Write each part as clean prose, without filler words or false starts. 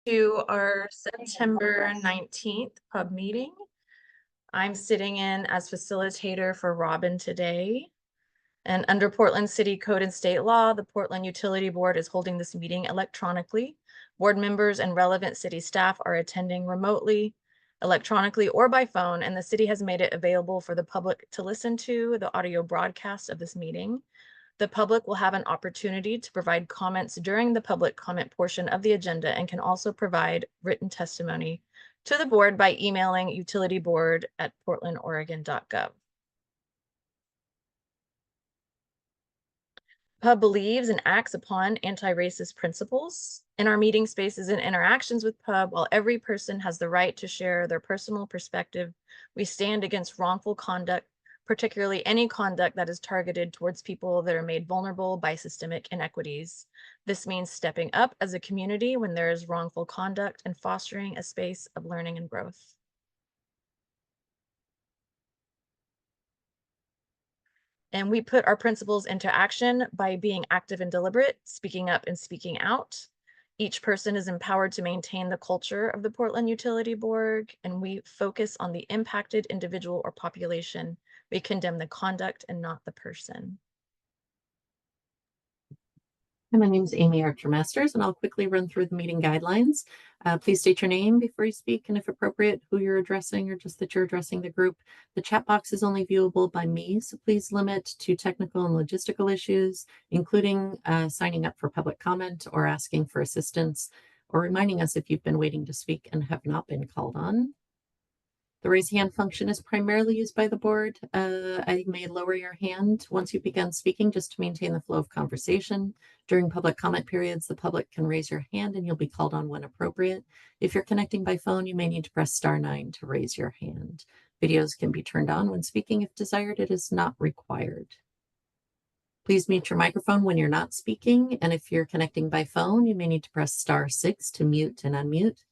To our September 19th pub meeting. I'm sitting in as facilitator for Robin today. And under Portland City Code and State Law, the Portland Utility Board is holding this meeting electronically. Board members and relevant city staff are attending remotely, electronically, or by phone, and the city has made it available for the public to listen to the audio broadcast of this meeting. The public will have an opportunity to provide comments during the public comment portion of the agenda and can also provide written testimony to the board by emailing utilityboard@portlandoregon.gov. PUB believes and acts upon anti-racist principles. In our meeting spaces and interactions with PUB, while every person has the right to share their personal perspective, we stand against wrongful conduct, particularly any conduct that is targeted towards people that are made vulnerable by systemic inequities. This means stepping up as a community when there is wrongful conduct and fostering a space of learning and growth. And we put our principles into action by being active and deliberate, speaking up and speaking out. Each person is empowered to maintain the culture of the Portland Utility Board, and we focus on the impacted individual or population. We condemn the conduct and not the person. My name is Amy Archer-Masters, and I'll quickly run through the meeting guidelines. Please state your name before you speak, and if appropriate, who you're addressing or just that you're addressing the group. The chat box is only viewable by me, so please limit to technical and logistical issues, including signing up for public comment or asking for assistance, or reminding us if you've been waiting to speak and have not been called on. The raise hand function is primarily used by the board. I may lower your hand once you begin speaking just to maintain the flow of conversation. During public comment periods, the public can raise your hand and you'll be called on when appropriate. If you're connecting by phone, you may need to press *9 to raise your hand. Videos can be turned on when speaking if desired. It is not required. Please mute your microphone when you're not speaking. And if you're connecting by phone, you may need to press *6 to mute and unmute.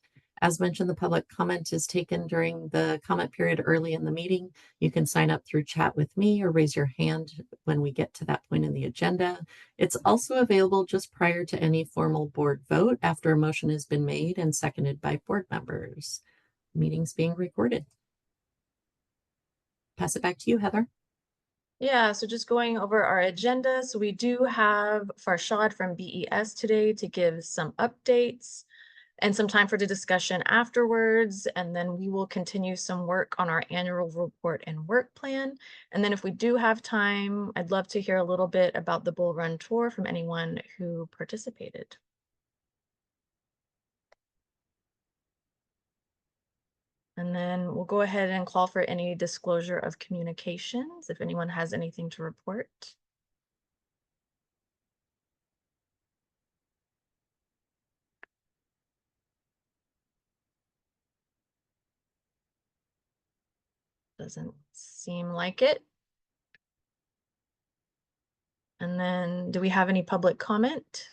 As mentioned, the public comment is taken during the comment period early in the meeting. You can sign up through chat with me or raise your hand when we get to that point in the agenda. It's also available just prior to any formal board vote after a motion has been made and seconded by board members. The meeting's being recorded. Pass it back to you, Heather. Yeah, so just going over our agenda. So we do have Farshad from BES today to give some updates and some time for the discussion afterwards. And then we will continue some work on our annual report and work plan. And then if we do have time, I'd love to hear a little bit about the Bull Run Tour from anyone who participated. And then we'll go ahead and call for any disclosure of communications if anyone has anything to report. Doesn't seem like it. And then do we have any public comment?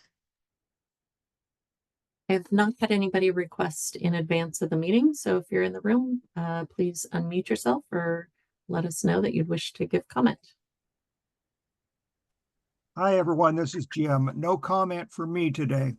I have not had anybody request in advance of the meeting. So if you're in the room, please unmute yourself or let us know that you'd wish to give comment. Hi, everyone. This is Jim. No comment for me today.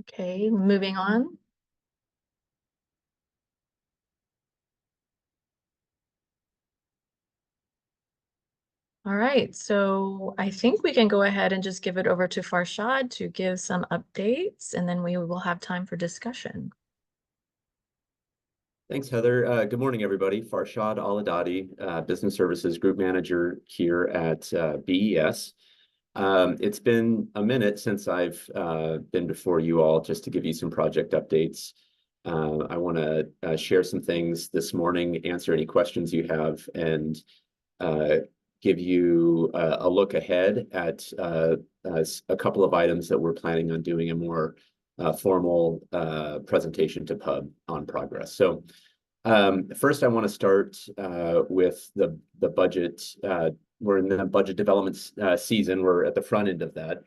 Okay, moving on. All right, so I think we can go ahead and just give it over to Farshad to give some updates, and then we will have time for discussion. Thanks, Heather. Good morning, everybody. Farshad Aladadi, Business Services Group Manager here at BES. It's been a minute since I've been before you all just to give you some project updates. I want to share some things this morning, answer any questions you have, and give you a look ahead at a couple of items that we're planning on doing a more formal presentation to PUB on progress. So first I want to start with the budget. We're in the budget development season. We're at the front end of that.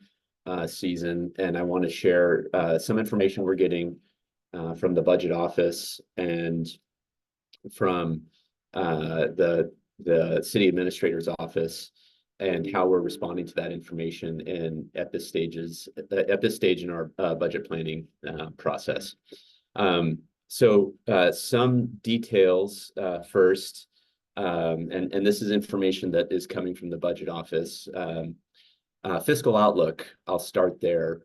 season, and I want to share some information we're getting from the budget office and from the city administrator's office, and how we're responding to that information at this stage in our budget planning process. So some details first, and this is information that is coming from the budget office. Fiscal outlook, I'll start there.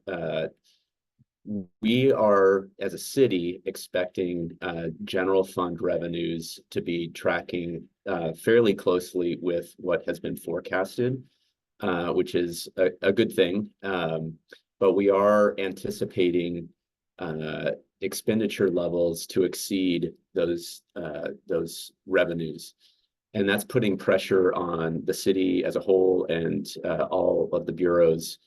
We are, as a city, expecting general fund revenues to be tracking fairly closely with what has been forecasted, which is a good thing. But we are anticipating expenditure levels to exceed those revenues. And that's putting pressure on the city as a whole and all of the bureaus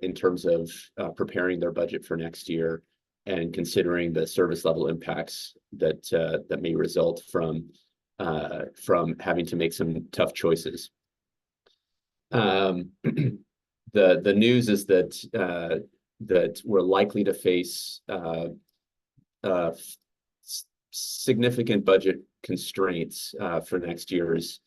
in terms of preparing their budget for next year and considering the service level impacts that may result from having to make some tough choices. The news is that we're likely to face significant budget constraints for next year's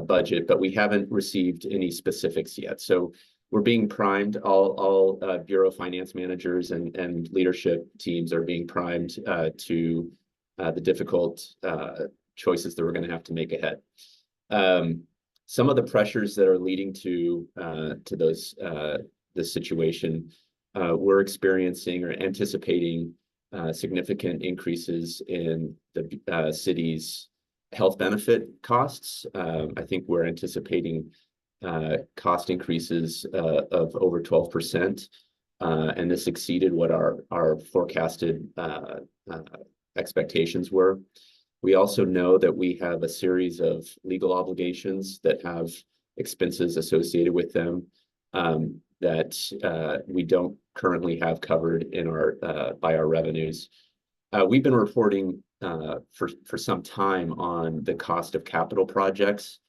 budget, but we haven't received any specifics yet. So we're being primed. All bureau finance managers and leadership teams are being primed to the difficult choices that we're going to have to make ahead. Some of the pressures that are leading to this situation, we're experiencing or anticipating significant increases in the city's health benefit costs. I think we're anticipating cost increases of over 12%, and this exceeded what our forecasted expectations were. We also know that we have a series of legal obligations that have expenses associated with them that we don't currently have covered in by our revenues. We've been reporting for some time on the cost of capital projects,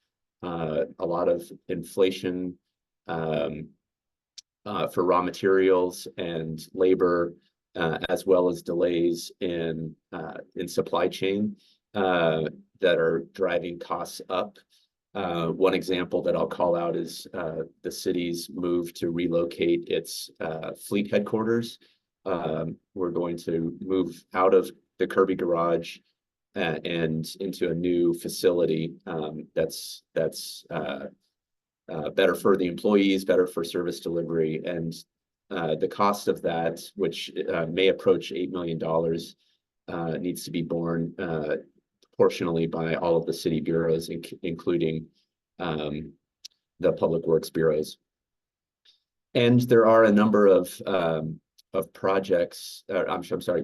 a lot of inflation for raw materials and labor, as well as delays in supply chain that are driving costs up. One example that I'll call out is the city's move to relocate its fleet headquarters. We're going to move out of the Kirby garage and into a new facility that's better for the employees, better for service delivery, and the cost of that, which may approach $8 million, needs to be borne proportionally by all of the city bureaus, including the public works bureaus. And there are a number of projects,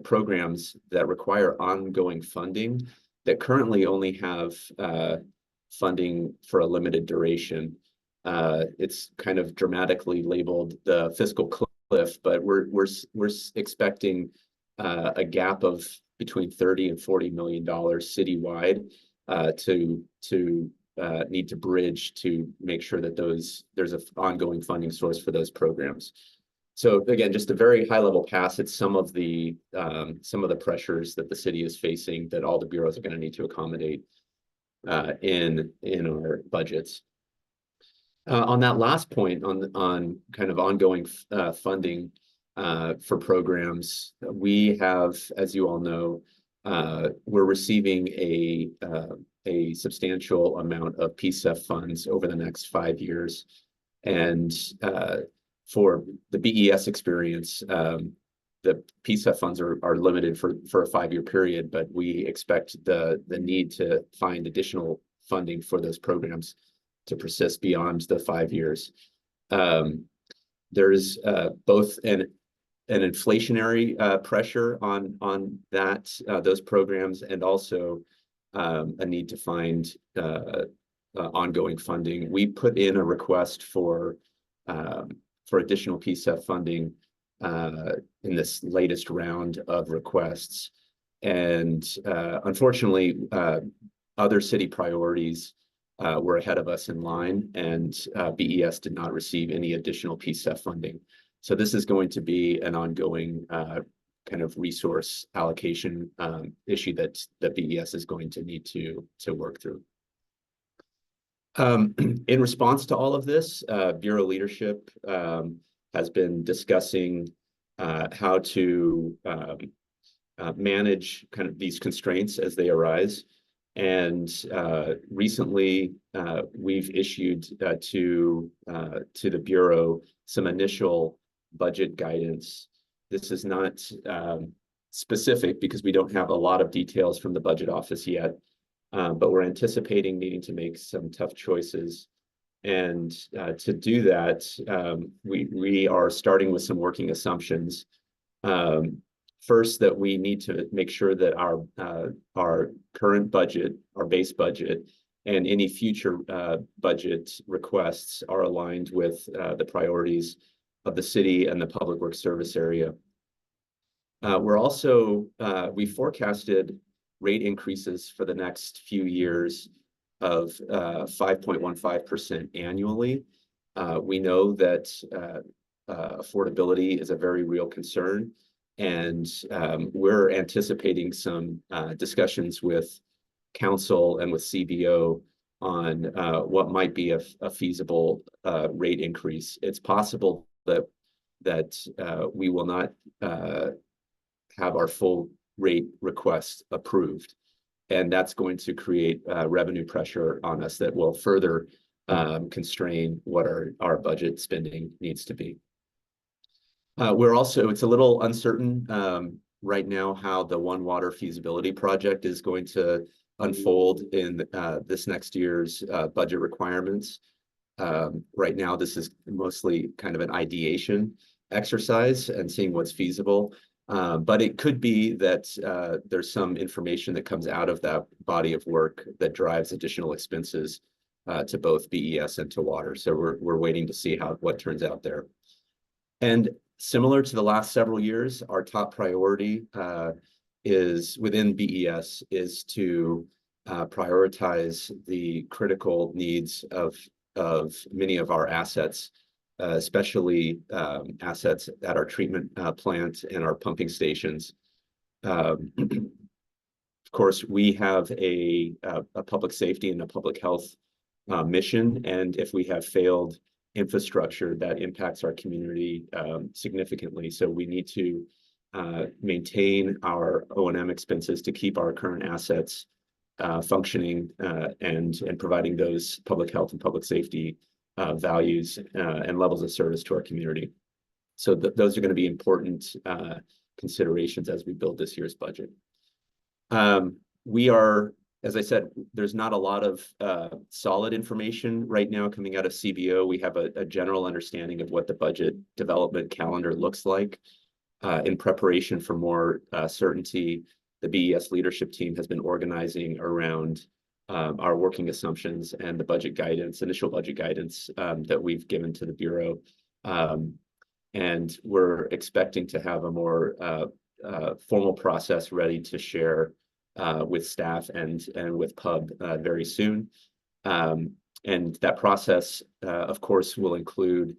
programs that require ongoing funding that currently only have funding for a limited duration. It's kind of dramatically labeled the fiscal cliff, but we're expecting a gap of between $30 and $40 million citywide to need to bridge to make sure that there's an ongoing funding source for those programs. So again, just a very high level pass at some of the pressures that the city is facing that all the bureaus are going to need to accommodate in our budgets. On that last point, on kind of ongoing funding for programs, we have, as you all know, we're receiving a substantial amount of PSEF funds over the next 5 years, and for the BES experience, the PSEF funds are limited for a 5-year period, but we expect the need to find additional funding for those programs to persist beyond the 5 years. There's both an inflationary pressure on those programs, and also a need to find ongoing funding. We put in a request for additional PSEF funding in this latest round of requests, and unfortunately, other city priorities were ahead of us in line, and BES did not receive any additional PSEF funding. So this is going to be an ongoing kind of resource allocation issue that BES is going to need to work through. In response to all of this, Bureau leadership has been discussing how to manage kind of these constraints as they arise. And recently, we've issued to the Bureau some initial budget guidance. This is not specific because we don't have a lot of details from the budget office yet, but we're anticipating needing to make some tough choices. And to do that, we are starting with some working assumptions. First, that we need to make sure that our current budget, our base budget, and any future budget requests are aligned with the priorities of the city and the public works service area. We're also, we forecasted rate increases for the next few years of 5.15% annually. We know that affordability is a very real concern, and we're anticipating some discussions with council and with CBO on what might be a feasible rate increase. It's possible that we will not have our full rate request approved, and that's going to create revenue pressure on us that will further constrain what our budget spending needs to be. We're also, it's a little uncertain right now how the One Water feasibility project is going to unfold in this next year's budget requirements. Right now, this is mostly kind of an ideation exercise and seeing what's feasible. But it could be that there's some information that comes out of that body of work that drives additional expenses to both BES and to water. So we're waiting to see what turns out there. And similar to the last several years, our top priority is within BES is to prioritize the critical needs of many of our assets, especially assets at our treatment plant and our pumping stations. Of course, we have a public safety and a public health mission, and if we have failed infrastructure, that impacts our community significantly. So we need to maintain our O&M expenses to keep our current assets functioning and providing those public health and public safety values and levels of service to our community. So those are going to be important considerations as we build this year's budget. We are, as I said, there's not a lot of solid information right now coming out of CBO. We have a general understanding of what the budget development calendar looks like. In preparation for more certainty, the BES leadership team has been organizing around our working assumptions and the budget guidance, initial budget guidance that we've given to the Bureau. And we're expecting to have a more formal process ready to share with staff and with PUB very soon. And that process, of course, will include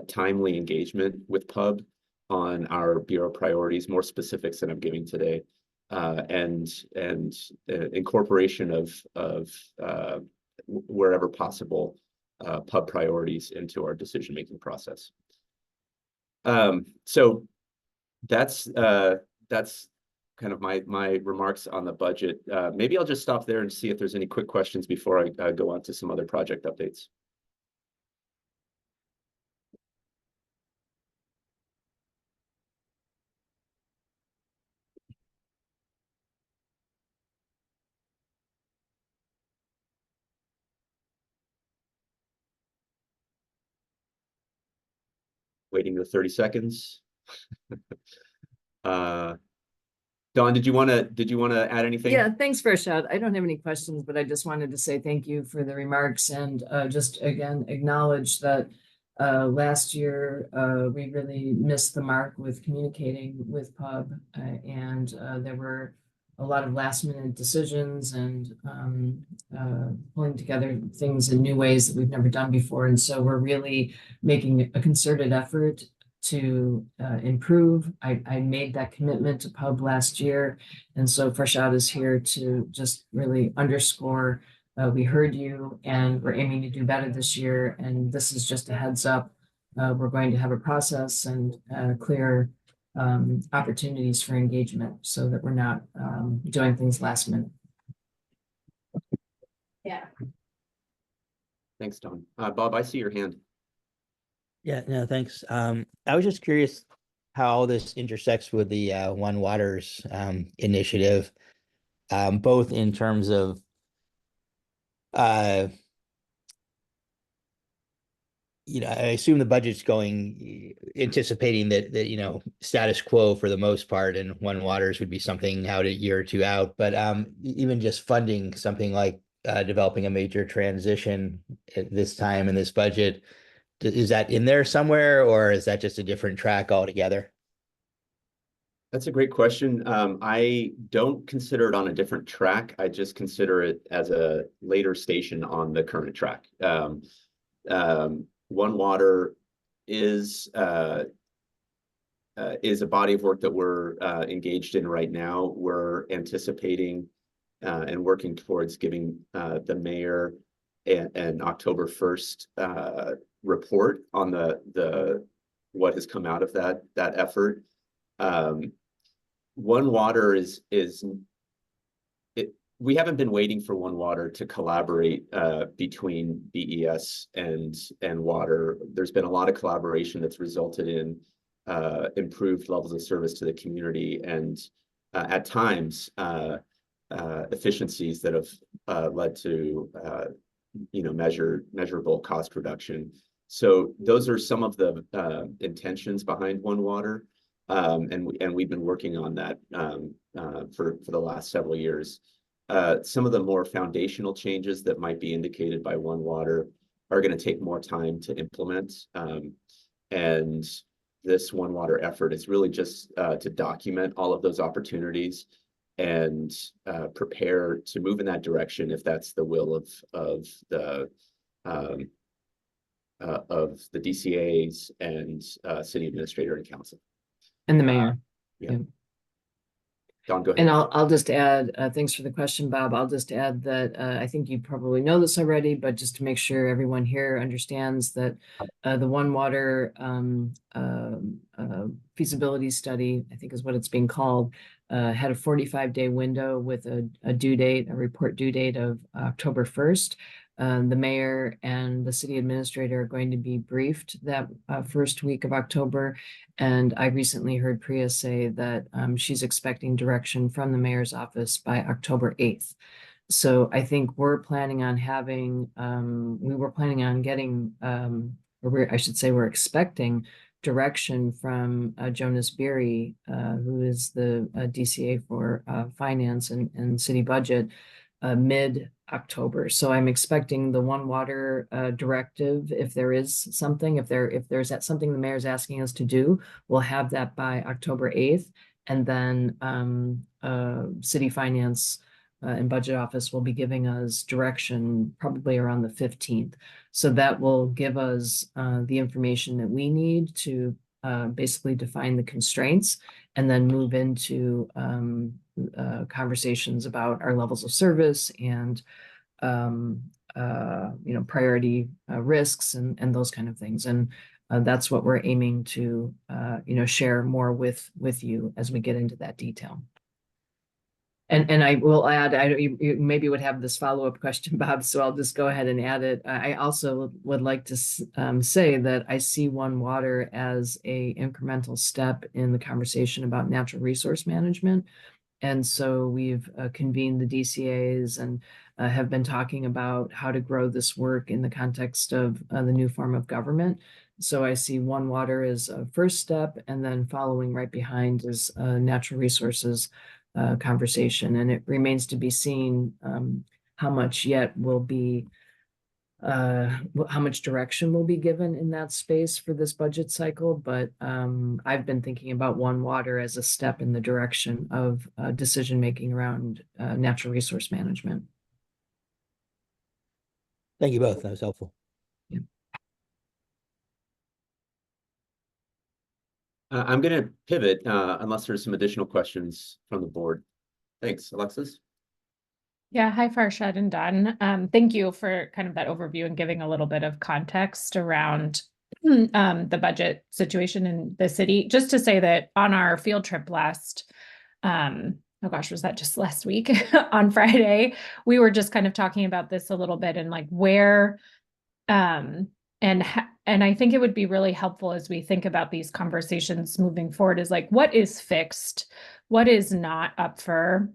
timely engagement with PUB on our Bureau priorities, more specifics than I'm giving today. And incorporation of wherever possible PUB priorities into our decision-making process. So that's kind of my remarks on the budget. Maybe I'll just stop there and see if there's any quick questions before I go on to some other project updates. Waiting the 30 seconds. Dawn, did you want to add anything? Yeah, thanks, Farshad. I don't have any questions, but I just wanted to say thank you for the remarks and just again acknowledge that last year we really missed the mark with communicating with PUB, and there were a lot of last minute decisions and pulling together things in new ways that we've never done before. And so we're really making a concerted effort to improve. I made that commitment to Pub last year. And so Farshad is here to just really underscore we heard you and we're aiming to do better this year. And this is just a heads up. We're going to have a process and clear opportunities for engagement so that we're not doing things last minute. Yeah. Thanks, Don. Bob, I see your hand. Yeah, no, thanks. I was just curious how all this intersects with the One Waters initiative, both in terms of I assume the budget's going anticipating that status quo for the most part, and One Waters would be something out a year or two out. But even just funding something like developing a major transition at this time in this budget, is that in there somewhere, or is that just a different track altogether? That's a great question. I don't consider it on a different track. I just consider it as a later station on the current track. One Water is a body of work that we're engaged in right now. We're anticipating and working towards giving the mayor an October 1st report on the what has come out of that effort. One Water we haven't been waiting for One Water to collaborate between BES and Water. There's been a lot of collaboration that's resulted in improved levels of service to the community and at times efficiencies that have led to measurable cost reduction. So those are some of the intentions behind One Water, and we've been working on that for the last several years. Some of the more foundational changes that might be indicated by One Water are going to take more time to implement. And this One Water effort is really just to document all of those opportunities and prepare to move in that direction if that's the will of the DCAs and city administrator and council. And the mayor. Yeah. Don, go ahead. And I'll just add, thanks for the question, Bob. I'll just add that I think you probably know this already, but just to make sure everyone here understands that the One Water feasibility study, I think is what it's being called, had a 45-day window with a report due date of October 1st. The mayor and the city administrator are going to be briefed that first week of October. And I recently heard Priya say that she's expecting direction from the mayor's office by October 8th. So I think we're planning on having, we're expecting direction from Jonas Beery, who is the DCA for finance and city budget, mid-October. So I'm expecting the One Water directive, if there is something, if there's something the mayor's asking us to do, we'll have that by October 8th. And then city finance and budget office will be giving us direction probably around the 15th. So that will give us the information that we need to basically define the constraints and then move into conversations about our levels of service and priority risks and those kind of things. And that's what we're aiming to share more with you as we get into that detail. And I will add, you maybe would have this follow-up question, Bob, so I'll just go ahead and add it. I also would like to say that I see One Water as a incremental step in the conversation about natural resource management. And so we've convened the DCAs and have been talking about how to grow this work in the context of the new form of government. So I see One Water as a first step, and then following right behind is natural resources conversation. And it remains to be seen how much yet will be how much direction will be given in that space for this budget cycle, but I've been thinking about One Water as a step in the direction of decision making around natural resource management. Thank you both. That was helpful. I'm going to pivot unless there's some additional questions from the board. Thanks, Alexis. Yeah, hi Farshad and Don. Thank you for kind of that overview and giving a little bit of context around the budget situation in the city. Just to say that on our field trip last, oh gosh, was that just last week on Friday? We were just kind of talking about this a little bit and like where, and I think it would be really helpful as we think about these conversations moving forward is like, what is fixed? What is not up for,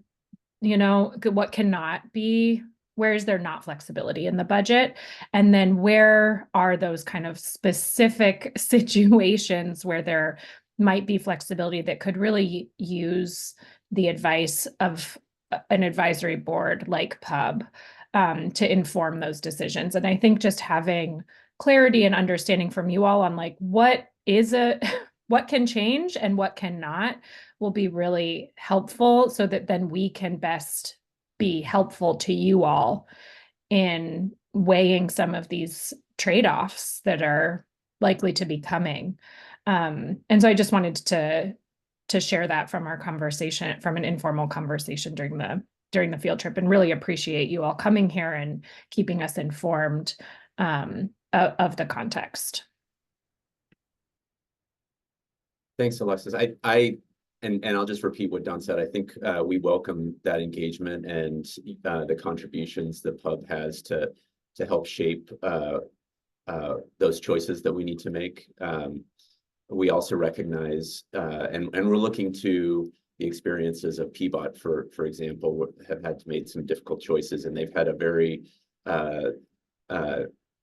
what cannot be, where is there not flexibility in the budget? And then where are those kind of specific situations where there might be flexibility that could really use the advice of an advisory board like PUB to inform those decisions. And I think just having clarity and understanding from you all on like, what can change and what cannot will be really helpful so that then we can best be helpful to you all in weighing some of these trade-offs that are likely to be coming. And so I just wanted to share that from our conversation, from an informal conversation during the field trip, and really appreciate you all coming here and keeping us informed of the context. Thanks, Alexis. And I'll just repeat what Don said. I think we welcome that engagement and the contributions that PUB has to help shape those choices that we need to make. We also recognize, and we're looking to the experiences of PBOT, for example, have had to make some difficult choices, and they've had a very,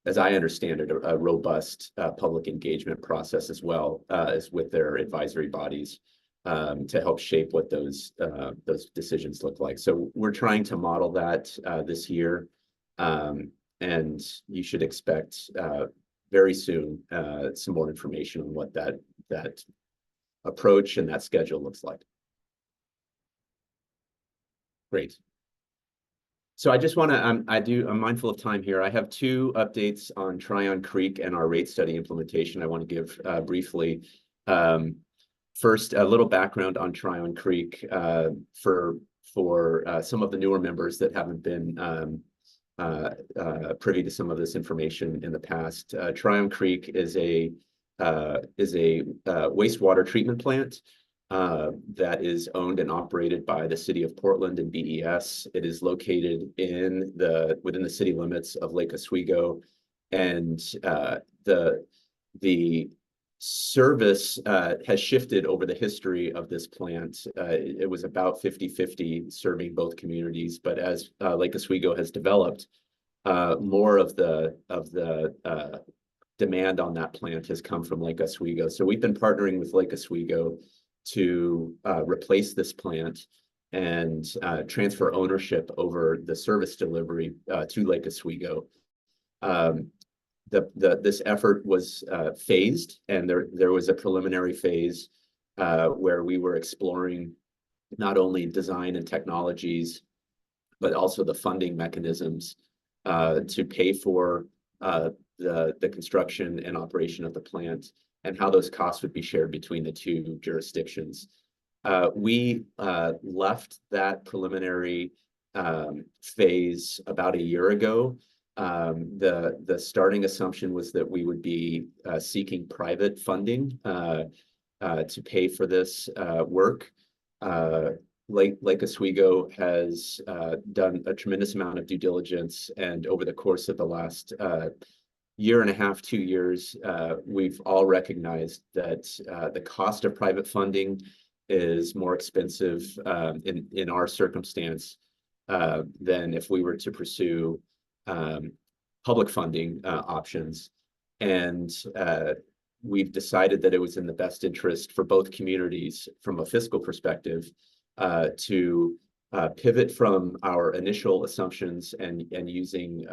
as I understand it, a robust public engagement process as well as with their advisory bodies to help shape what those decisions look like. So we're trying to model that this year, and you should expect very soon some more information on what that approach and that schedule looks like. Great. So I just want to, I'm mindful of time here. I have two updates on Tryon Creek and our rate study implementation I want to give briefly. First, a little background on Tryon Creek for some of the newer members that haven't been privy to some of this information in the past. Tryon Creek is a wastewater treatment plant that is owned and operated by the City of Portland and BES. It is located within the city limits of Lake Oswego, and the service has shifted over the history of this plant. It was about 50-50 serving both communities, but as Lake Oswego has developed, more of the demand on that plant has come from Lake Oswego. So we've been partnering with Lake Oswego to replace this plant and transfer ownership over the service delivery to Lake Oswego. This effort was phased, and there was a preliminary phase where we were exploring not only design and technologies, but also the funding mechanisms to pay for the construction and operation of the plant, and how those costs would be shared between the two jurisdictions. We left that preliminary phase about a year ago. The starting assumption was that we would be seeking private funding to pay for this work. Lake Oswego has done a tremendous amount of due diligence, and over the course of the last year and a half, 2 years, we've all recognized that the cost of private funding is more expensive in our circumstance than if we were to pursue public funding options. And we've decided that it was in the best interest for both communities from a fiscal perspective to pivot from our initial assumptions and using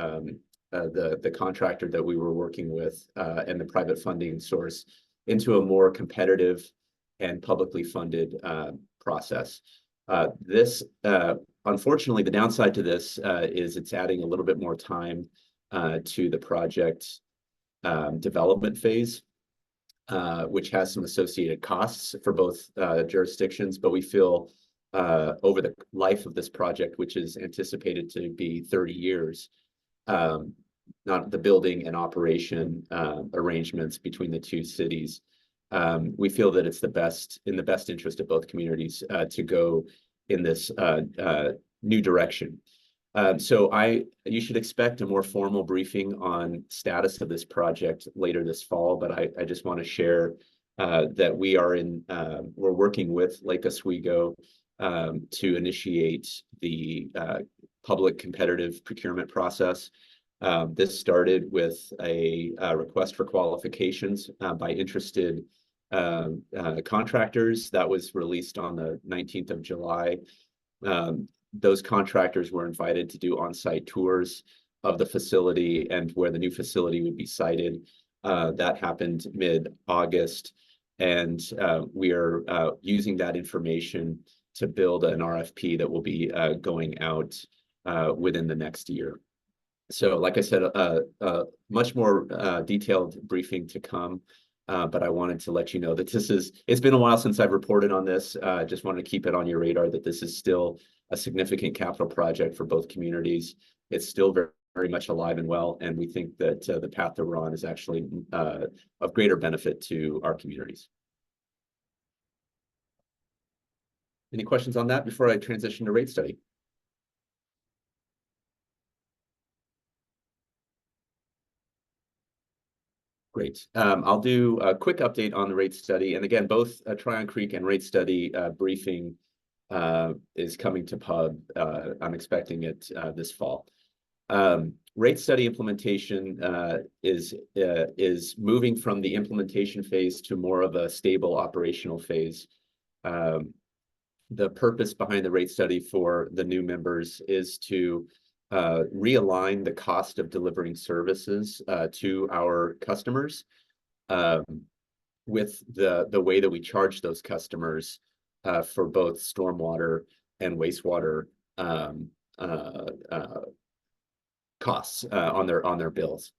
the contractor that we were working with and the private funding source into a more competitive and publicly funded process. Unfortunately, the downside to this is it's adding a little bit more time to the project development phase, which has some associated costs for both jurisdictions. But we feel over the life of this project, which is anticipated to be 30 years, not the building and operation arrangements between the two cities, we feel that it's in the best interest of both communities to go in this new direction. So you should expect a more formal briefing on status of this project later this fall, but I just want to share that we're working with Lake Oswego to initiate the public competitive procurement process. This started with a request for qualifications by interested contractors that was released on the 19th of July. Those contractors were invited to do on-site tours of the facility and where the new facility would be sited. That happened mid-August, and we are using that information to build an RFP that will be going out within the next year. So like I said, a much more detailed briefing to come, but I wanted to let you know that it's been a while since I've reported on this. Just wanted to keep it on your radar that this is still a significant capital project for both communities. It's still very, very much alive and well, and we think that the path that we're on is actually of greater benefit to our communities. Any questions on that before I transition to rate study? Great. I'll do a quick update on the rate study. And again, both Tryon Creek and rate study briefing is coming to pub. I'm expecting it this fall. Rate study implementation is moving from the implementation phase to more of a stable operational phase. The purpose behind the rate study for the new members is to realign the cost of delivering services to our customers with the way that we charge those customers for both stormwater and wastewater costs on their bills.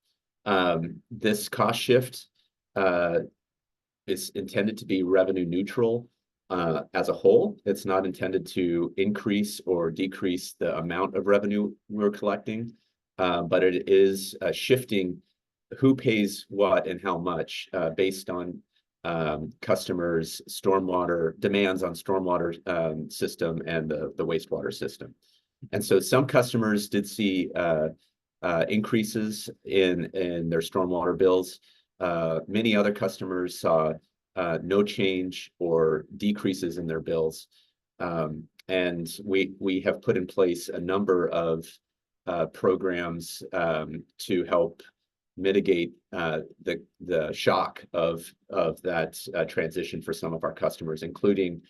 This cost shift is intended to be revenue neutral as a whole. It's not intended to increase or decrease the amount of revenue we're collecting, but it is shifting who pays what and how much based on customers' stormwater demands on stormwater system and the wastewater system. And so some customers did see increases in their stormwater bills. Many other customers saw no change or decreases in their bills. And we have put in place a number of programs to help mitigate the shock of that transition for some of our customers, including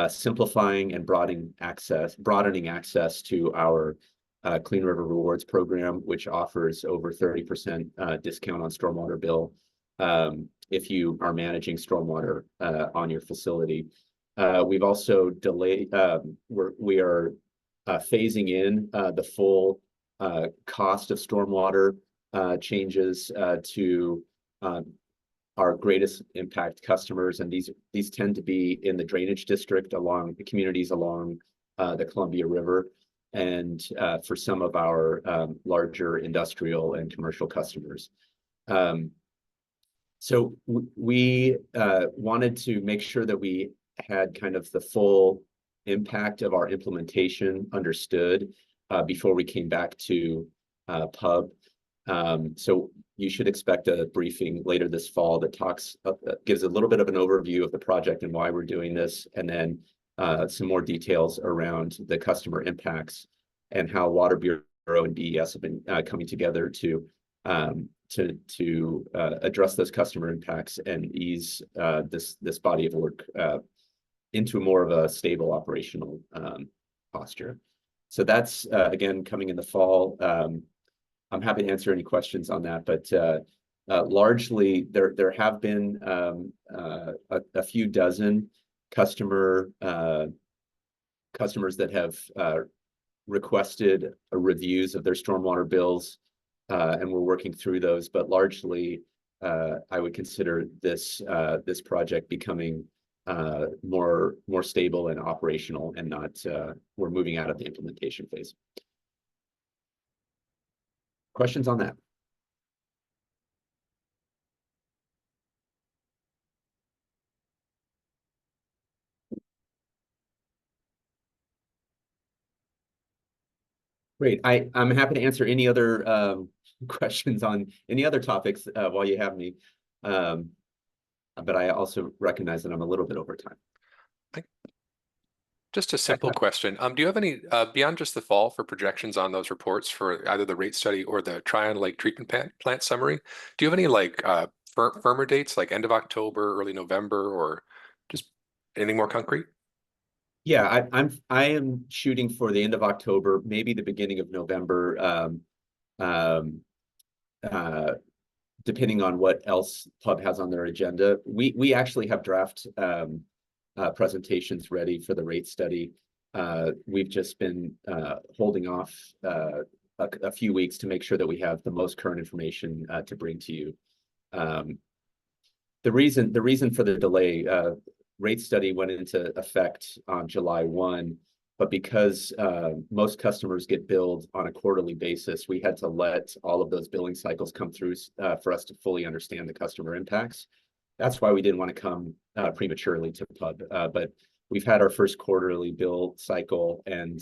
simplifying and broadening access to our Clean River Rewards program, which offers over 30% discount on stormwater bill if you are managing stormwater on your facility. We've also delayed, we are phasing in the full cost of stormwater changes to our greatest impact customers. And these tend to be in the drainage district along the communities along the Columbia River, and for some of our larger industrial and commercial customers. So we wanted to make sure that we had kind of the full impact of our implementation understood before we came back to pub. So you should expect a briefing later this fall that gives a little bit of an overview of the project and why we're doing this, and then some more details around the customer impacts and how Water Bureau and BES have been coming together to address those customer impacts and ease this body of work into more of a stable operational posture. So that's again coming in the fall. I'm happy to answer any questions on that, but largely there have been a few dozen customers that have requested reviews of their stormwater bills, and we're working through those. But largely, I would consider this project becoming more stable and operational, and not we're moving out of the implementation phase. Questions on that? Great. I'm happy to answer any other questions on any other topics while you have me. But I also recognize that I'm a little bit over time. Just a simple question. Do you have any, beyond just the fall, for projections on those reports for either the rate study or the Tryon Lake treatment plant summary? Do you have any like firmer dates, like end of October, early November, or just anything more concrete? Yeah, I am shooting for the end of October, maybe the beginning of November, depending on what else Pub has on their agenda. We actually have draft presentations ready for the rate study. We've just been holding off a few weeks to make sure that we have the most current information to bring to you. The reason for the delay, rate study went into effect on July 1, but because most customers get billed on a quarterly basis, we had to let all of those billing cycles come through for us to fully understand the customer impacts. That's why we didn't want to come prematurely to Pub, but we've had our first quarterly bill cycle, and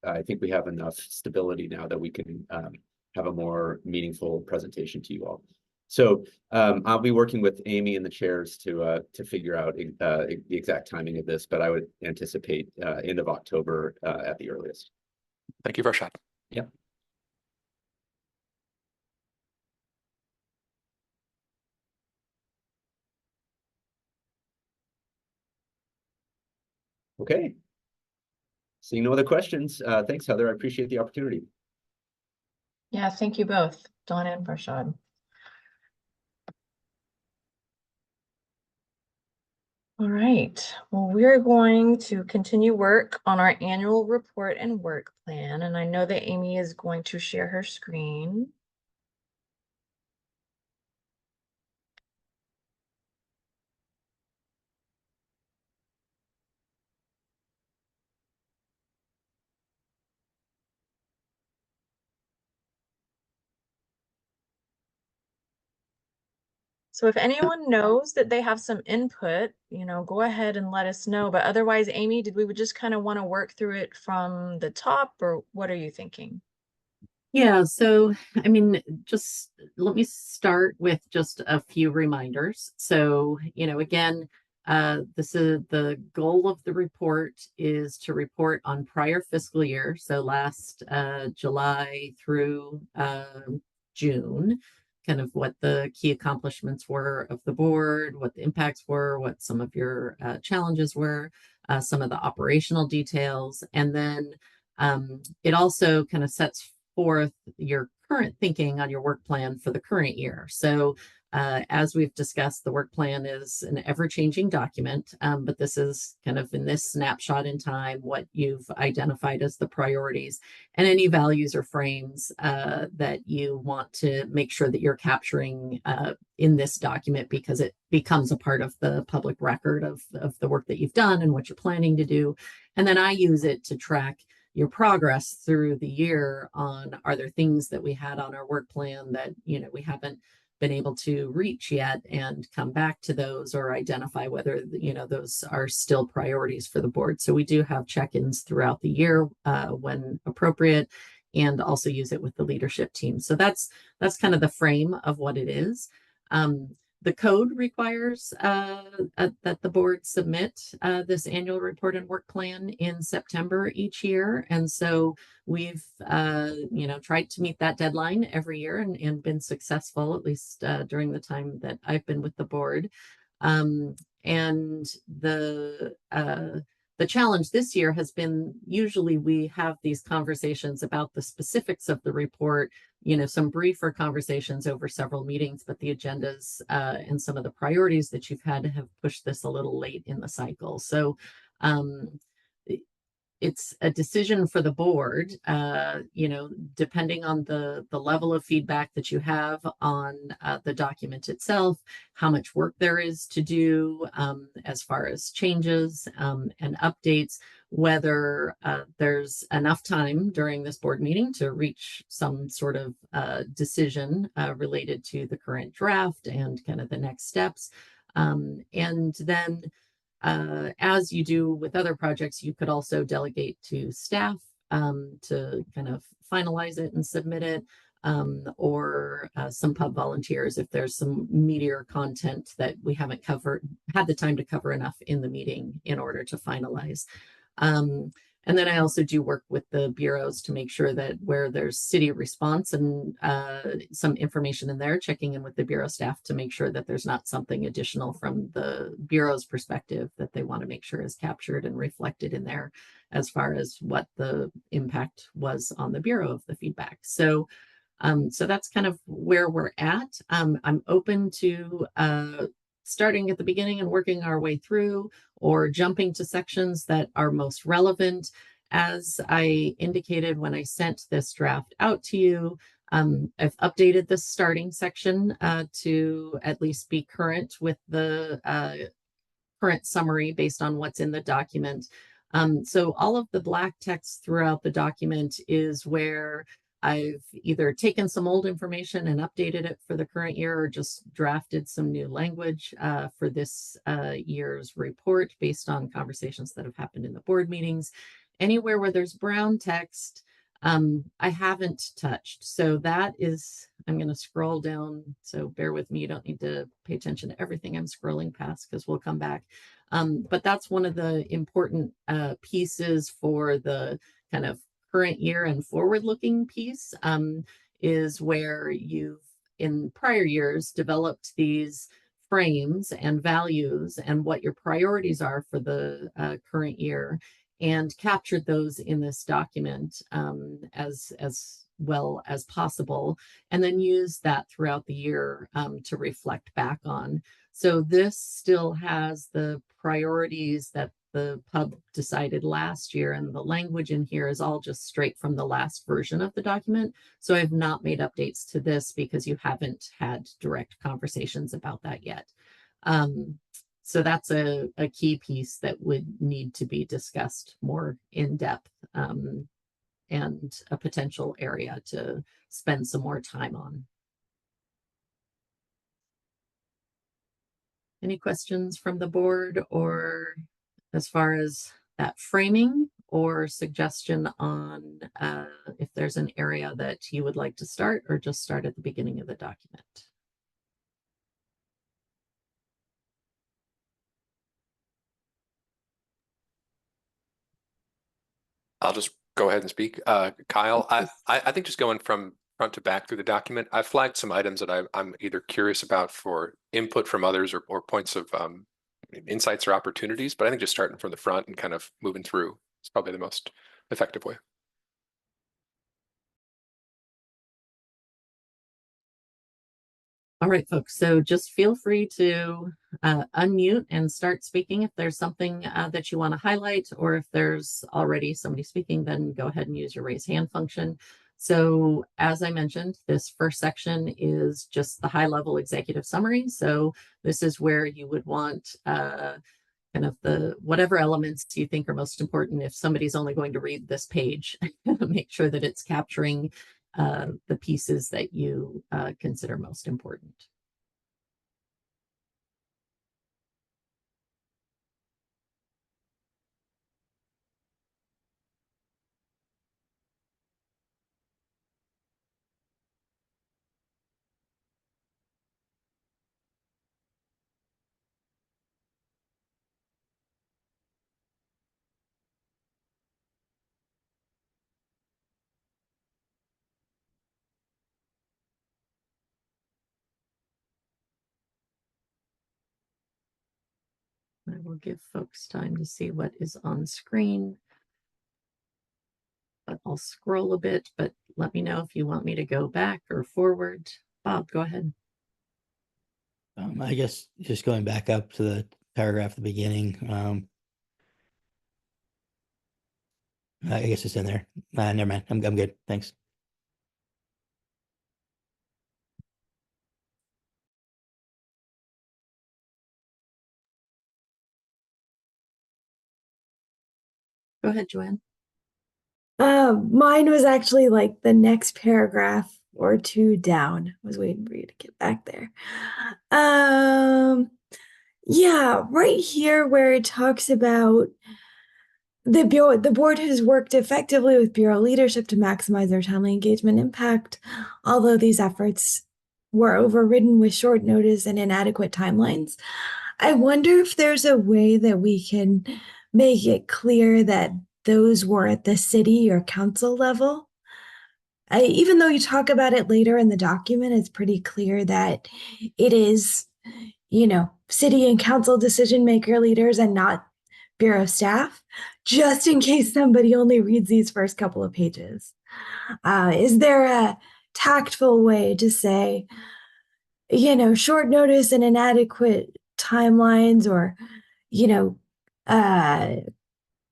I think we have enough stability now that we can have a more meaningful presentation to you all. So I'll be working with Amy and the chairs to figure out the exact timing of this, but I would anticipate end of October at the earliest. Thank you, Farshad. Yeah. Okay. Seeing no other questions, thanks, Heather. I appreciate the opportunity. Yeah, thank you both, Don and Farshad. All right, well, we're going to continue work on our annual report and work plan, and I know that Amy is going to share her screen. So if anyone knows that they have some input, go ahead and let us know. But otherwise, Amy, did we just kind of want to work through it from the top, or what are you thinking? Yeah, so I mean, just let me start with just a few reminders. So, again, this is the goal of the report is to report on prior fiscal year, so last July through June, kind of what the key accomplishments were of the board, what the impacts were, what some of your challenges were, some of the operational details, and then it also kind of sets forth your current thinking on your work plan for the current year. So as we've discussed, the work plan is an ever-changing document, but this is kind of in this snapshot in time what you've identified as the priorities and any values or frames that you want to make sure that you're capturing in this document, because it becomes a part of the public record of the work that you've done and what you're planning to do. And then I use it to track your progress through the year on, are there things that we had on our work plan that we haven't been able to reach yet, and come back to those or identify whether those are still priorities for the board. So we do have check-ins throughout the year when appropriate, and also use it with the leadership team. So that's kind of the frame of what it is. The code requires that the board submit this annual report and work plan in September each year. And so we've, tried to meet that deadline every year and been successful, at least during the time that I've been with the board. And the The challenge this year has been usually we have these conversations about the specifics of the report, some briefer conversations over several meetings, but the agendas and some of the priorities that you've had have pushed this a little late in the cycle. So it's a decision for the board, depending on the level of feedback that you have on the document itself, how much work there is to do as far as changes and updates, whether there's enough time during this board meeting to reach some sort of decision related to the current draft and kind of the next steps. And then as you do with other projects, you could also delegate to staff to kind of finalize it and submit it, or some pub volunteers if there's some meatier content that we haven't had the time to cover enough in the meeting in order to finalize. And then I also do work with the bureaus to make sure that where there's city response and some information in there, checking in with the bureau staff to make sure that there's not something additional from the bureau's perspective that they want to make sure is captured and reflected in there as far as what the impact was on the bureau of the feedback. So that's kind of where we're at. I'm open to starting at the beginning and working our way through, or jumping to sections that are most relevant. As I indicated when I sent this draft out to you, I've updated the starting section to at least be current with the current summary based on what's in the document. So all of the black text throughout the document is where I've either taken some old information and updated it for the current year, or just drafted some new language for this year's report based on conversations that have happened in the board meetings. Anywhere where there's brown text, I haven't touched. So that is, I'm going to scroll down. So bear with me. You don't need to pay attention to everything I'm scrolling past because we'll come back. But that's one of the important pieces for the kind of current year and forward-looking piece, is where you've in prior years developed these frames and values and what your priorities are for the current year, and captured those in this document as well as possible, and then use that throughout the year to reflect back on. So this still has the priorities that the pub decided last year, and the language in here is all just straight from the last version of the document. So I've not made updates to this because you haven't had direct conversations about that yet. So that's a key piece that would need to be discussed more in depth, and a potential area to spend some more time on. Any questions from the board, or as far as that framing, or suggestion on if there's an area that you would like to start, or just start at the beginning of the document? I'll just go ahead and speak. Kyle, I think just going from front to back through the document, I flagged some items that I'm either curious about for input from others, or points of insights or opportunities, but I think just starting from the front and kind of moving through is probably the most effective way. All right, folks, so just feel free to unmute and start speaking if there's something that you want to highlight, or if there's already somebody speaking, then go ahead and use your raise hand function. So as I mentioned, this first section is just the high level executive summary. So this is where you would want kind of the whatever elements you think are most important. If somebody's only going to read this page, make sure that it's capturing the pieces that you consider most important. will give folks time to see what is on screen. But I'll scroll a bit, but let me know if you want me to go back or forward. Bob, go ahead. I guess just going back up to the paragraph at the beginning. I guess it's in there. Never mind. I'm good. Thanks. Go ahead, Joanne. Mine was actually like the next paragraph or two down. I was waiting for you to get back there. Yeah, right here where it talks about the board has worked effectively with Bureau leadership to maximize their timely engagement impact, although these efforts were overridden with short notice and inadequate timelines. I wonder if there's a way that we can make it clear that those were at the city or council level. Even though you talk about it later in the document, it's pretty clear that it is, city and council decision maker leaders and not Bureau staff, just in case somebody only reads these first couple of pages. Is there a tactful way to say, short notice and inadequate timelines, or,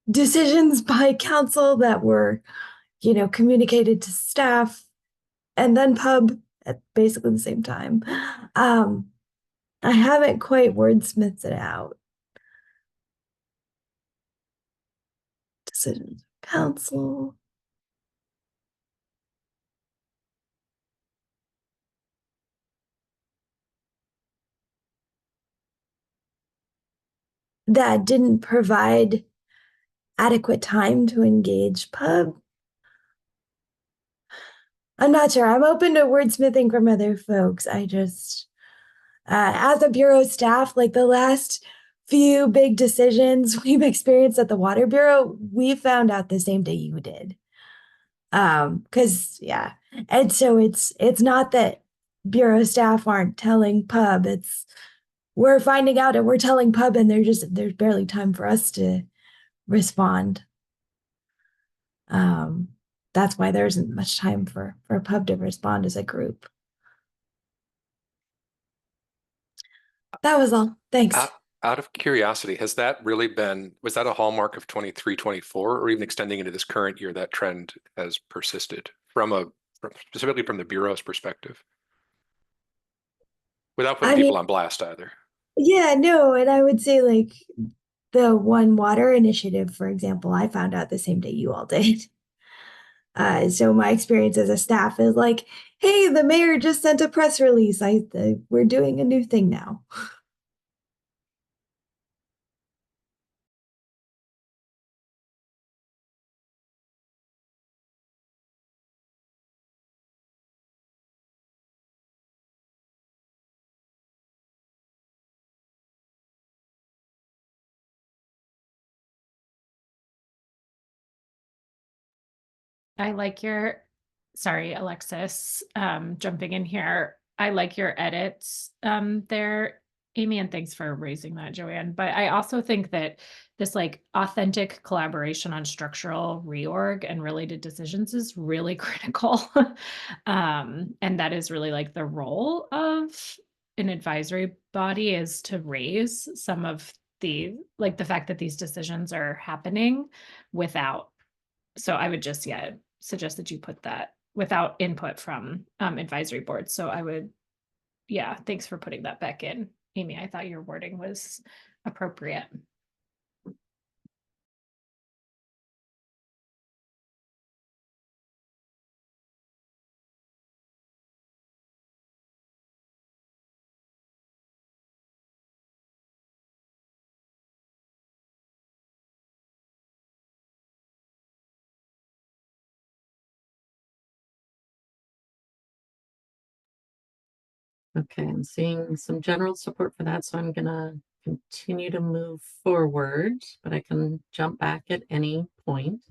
decisions by council that were, communicated to staff and then pub at basically the same time. I haven't quite wordsmithed it out. Decisions of council. That didn't provide adequate time to engage pub. I'm not sure. I'm open to wordsmithing from other folks. I just, as a Bureau staff, like the last few big decisions we've experienced at the Water Bureau, we found out the same day you did. Yeah. And so it's not that Bureau staff aren't telling pub, it's we're finding out and we're telling pub, and there's barely time for us to respond. That's why there isn't much time for pub to respond as a group. That was all. Thanks. Out of curiosity, was that a hallmark of 23-24, or even extending into this current year, that trend has persisted specifically from the Bureau's perspective? Without putting people on blast either. Yeah, no, and I would say like the One Water Initiative, for example, I found out the same day you all did. So my experience as a staff is like, hey, the mayor just sent a press release. We're doing a new thing now. I like sorry, Alexis, jumping in here. I like your edits there, Amy, and thanks for raising that, Joanne. But I also think that this like authentic collaboration on structural reorg and related decisions is really critical. And that is really like the role of an advisory body, is to raise some of the fact that these decisions are happening without. So I would just, suggest that you put that without input from advisory boards. So I would, thanks for putting that back in, Amy. I thought your wording was appropriate. Okay, I'm seeing some general support for that, so I'm gonna continue to move forward, but I can jump back at any point.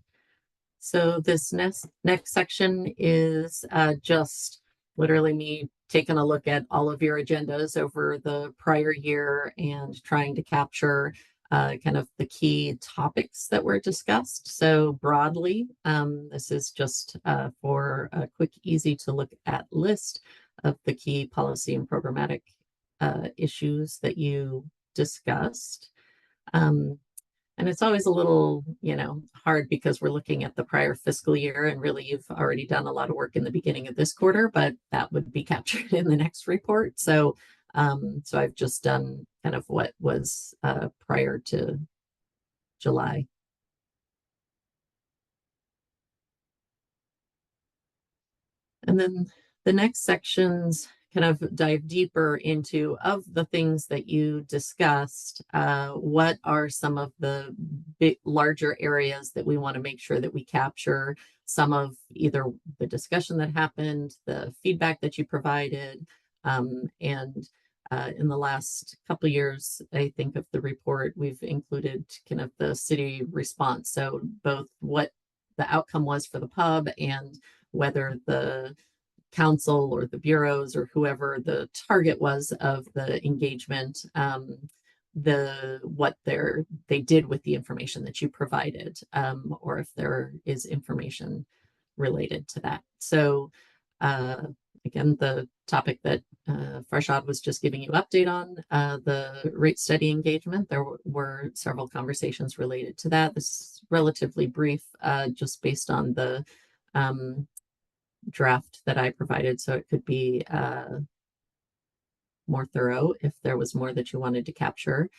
So this next section is just literally me taking a look at all of your agendas over the prior year and trying to capture kind of the key topics that were discussed. So broadly, this is just for a quick, easy to look at list of the key policy and programmatic issues that you discussed. And it's always a little, hard because we're looking at the prior fiscal year and really you've already done a lot of work in the beginning of this quarter, but that would be captured in the next report. So I've just done kind of what was prior to July. And then the next sections kind of dive deeper into, of the things that you discussed, what are some of the larger areas that we want to make sure that we capture, some of either the discussion that happened, the feedback that you provided, and in the last couple of years, I think of the report, we've included kind of the city response. So both what the outcome was for the pub and whether the council or the bureaus or whoever the target was of the engagement, what they did with the information that you provided, or if there is information related to that. So again, the topic that Farshad was just giving you update on, the rate study engagement, there were several conversations related to that. This is relatively brief, just based on the draft that I provided, so it could be more thorough if there was more that you wanted to capture.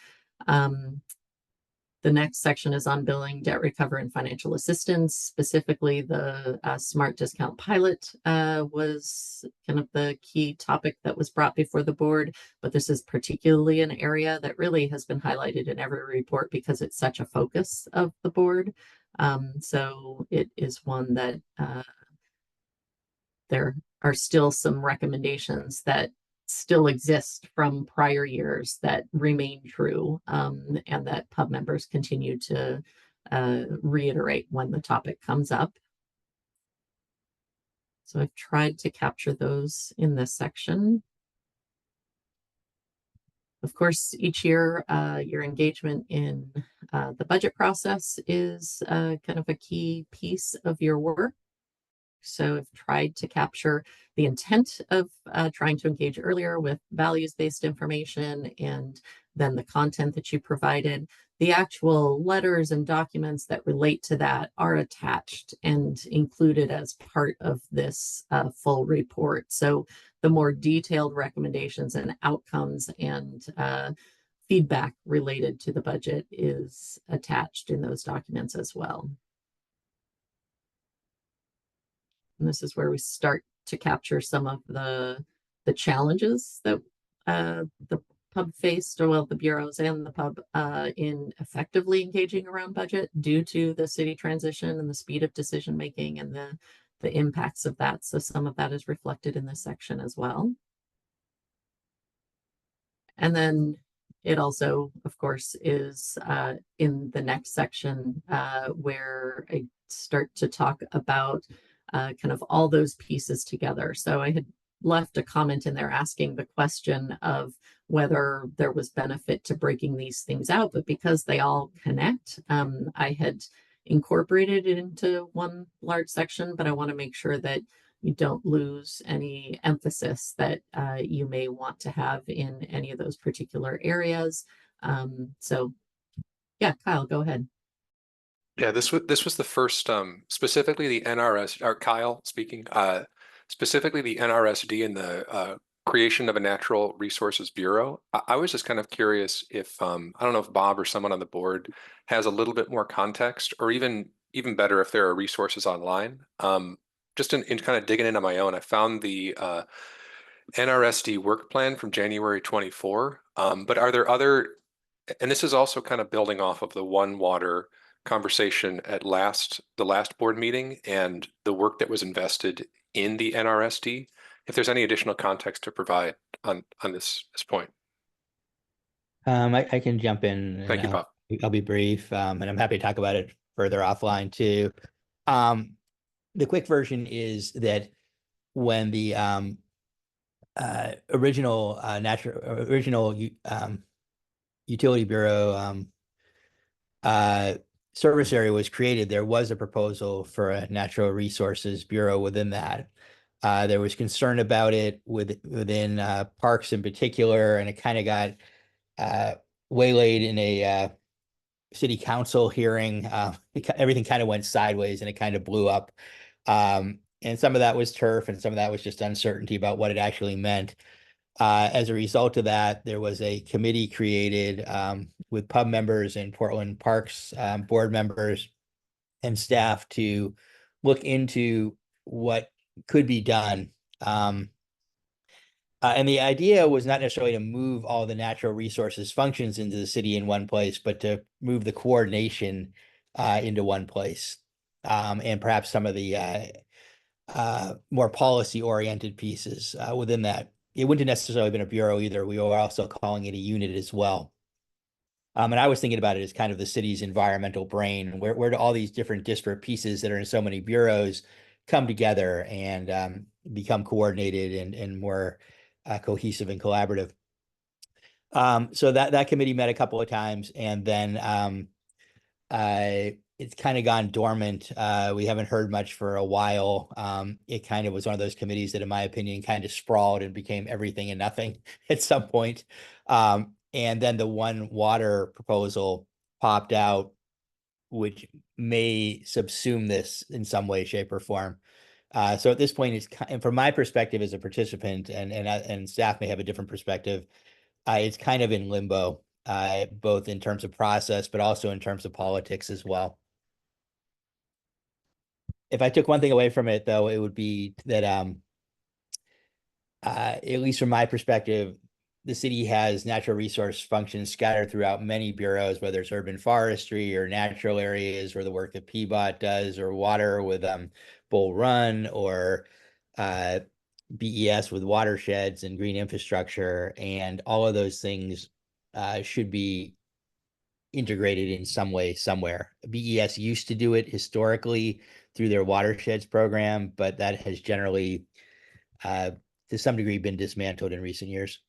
The next section is on billing, debt recovery, and financial assistance. Specifically, the Smart Discount pilot was kind of the key topic that was brought before the board, but this is particularly an area that really has been highlighted in every report because it's such a focus of the board. So it is one that there are still some recommendations that still exist from prior years that remain true, and that pub members continue to reiterate when the topic comes up. So I've tried to capture those in this section. Of course, each year, your engagement in the budget process is kind of a key piece of your work. So I've tried to capture the intent of trying to engage earlier with values-based information, and then the content that you provided. The actual letters and documents that relate to that are attached and included as part of this full report. So the more detailed recommendations and outcomes and feedback related to the budget is attached in those documents as well. And this is where we start to capture some of the challenges that the pub faced, or well, the bureaus and the pub in effectively engaging around budget due to the city transition and the speed of decision making and the impacts of that. So some of that is reflected in this section as well. And then it also, of course, is in the next section where I start to talk about kind of all those pieces together. So I had left a comment in there asking the question of whether there was benefit to breaking these things out, but because they all connect, I had incorporated it into one large section, but I want to make sure that you don't lose any emphasis that you may want to have in any of those particular areas. So yeah, Kyle, go ahead. Yeah, this was the first, specifically the NRS, or Kyle speaking, specifically the NRSD and the creation of a Natural Resources Bureau. I was just kind of curious if, I don't know if Bob or someone on the board has a little bit more context, or even better if there are resources online. Just in kind of digging in on my own, I found the NRSD work plan from January 24. But are there other, and this is also kind of building off of the One Water conversation at the last board meeting and the work that was invested in the NRSD, if there's any additional context to provide on this point. I can jump in. Thank you, Bob. I'll be brief, and I'm happy to talk about it further offline too. The quick version is that when the original utility bureau service area was created, there was a proposal for a natural resources bureau within that. There was concern about it within parks in particular, and it kind of got waylaid in a city council hearing. Everything kind of went sideways and it kind of blew up. And some of that was turf and some of that was just uncertainty about what it actually meant. As a result of that, there was a committee created with pub members and Portland Parks board members and staff to look into what could be done. And the idea was not necessarily to move all the natural resources functions into the city in one place, but to move the coordination into one place. And perhaps some of the more policy-oriented pieces within that. It wouldn't have necessarily been a bureau either. We were also calling it a unit as well. And I was thinking about it as kind of the city's environmental brain, where do all these different disparate pieces that are in so many bureaus come together and become coordinated and more cohesive and collaborative. So that committee met a couple of times, and then it's kind of gone dormant. We haven't heard much for a while. It kind of was one of those committees that, in my opinion, kind of sprawled and became everything and nothing at some point. And then the One Water proposal popped out, which may subsume this in some way, shape, or form. So at this point, and from my perspective as a participant, and staff may have a different perspective, it's kind of in limbo, both in terms of process, but also in terms of politics as well. If I took one thing away from it, though, it would be that, at least from my perspective, the city has natural resource functions scattered throughout many bureaus, whether it's urban forestry or natural areas, or the work that PBOT does, or water with Bull Run, or BES with watersheds and green infrastructure. And all of those things should be integrated in some way somewhere. BES used to do it historically through their watersheds program, but that has generally, to some degree, been dismantled in recent years.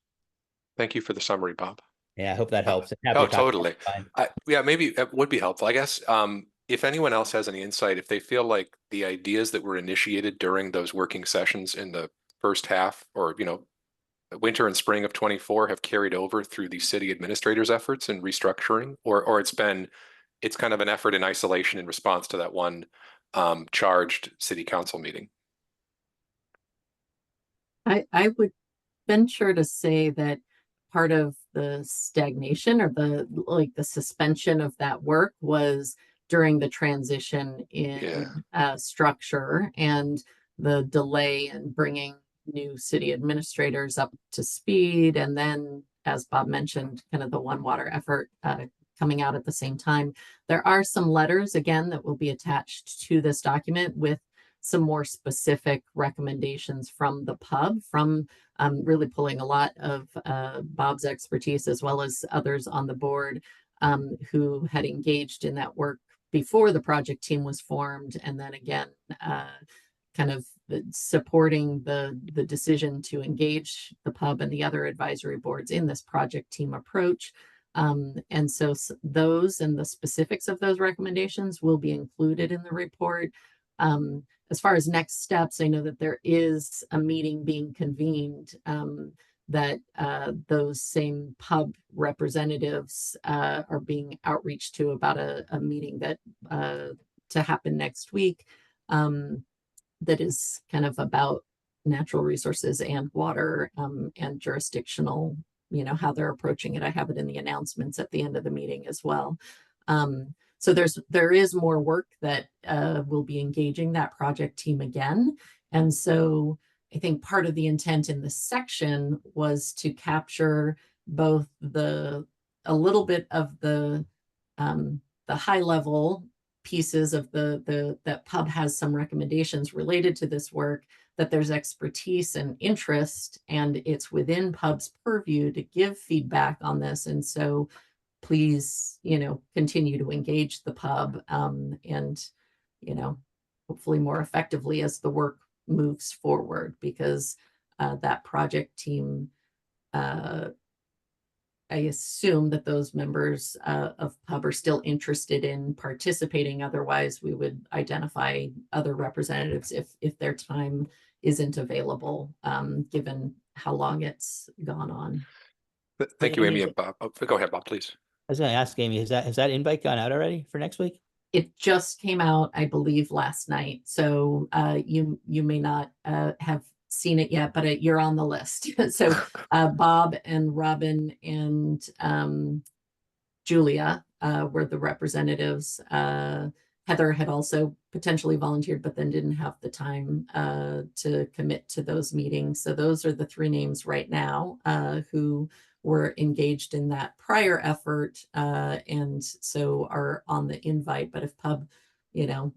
Thank you for the summary, Bob. Yeah, I hope that helps. Happy Oh, to talk totally. offline. Yeah, maybe it would be helpful. I guess if anyone else has any insight, if they feel like the ideas that were initiated during those working sessions in the first half, or winter and spring of 24, have carried over through the city administrators' efforts in restructuring, or it's kind of an effort in isolation in response to that one charged city council meeting. I would venture to say that part of the stagnation or the suspension of that work was during the transition in structure and the delay in bringing new city administrators up to speed. And then, as Bob mentioned, kind of the One Water effort coming out at the same time. There are some letters, again, that will be attached to this document with some more specific recommendations from the pub, from really pulling a lot of Bob's expertise, as well as others on the board who had engaged in that work before the project team was formed. And then again, kind of supporting the decision to engage the pub and the other advisory boards in this project team approach. And so those and the specifics of those recommendations will be included in the report. As far as next steps, I know that there is a meeting being convened that those same pub representatives are being outreached to about a meeting that to happen next week that is kind of about natural resources and water and jurisdictional, how they're approaching it. I have it in the announcements at the end of the meeting as well. So there is more work that will be engaging that project team again. And so I think part of the intent in this section was to capture both a little bit of the high level pieces of that pub has some recommendations related to this work, that there's expertise and interest, and it's within pub's purview to give feedback on this. And so please, continue to engage the pub and, hopefully more effectively as the work moves forward, because that project team I assume that those members of PUB are still interested in participating. Otherwise, we would identify other representatives if their time isn't available, given how long it's gone on. Thank you, Amy Amy, and Bob. Oh, go ahead, Bob, please. I was gonna ask Amy, has that invite gone out already for next week? It just came out, I believe, last night. So you may not have seen it yet, but you're on the list. So Bob and Robin and Julia were the representatives. Heather had also potentially volunteered, but then didn't have the time to commit to those meetings. So those are the three names right now who were engaged in that prior effort, and so are on the invite. But if PUB,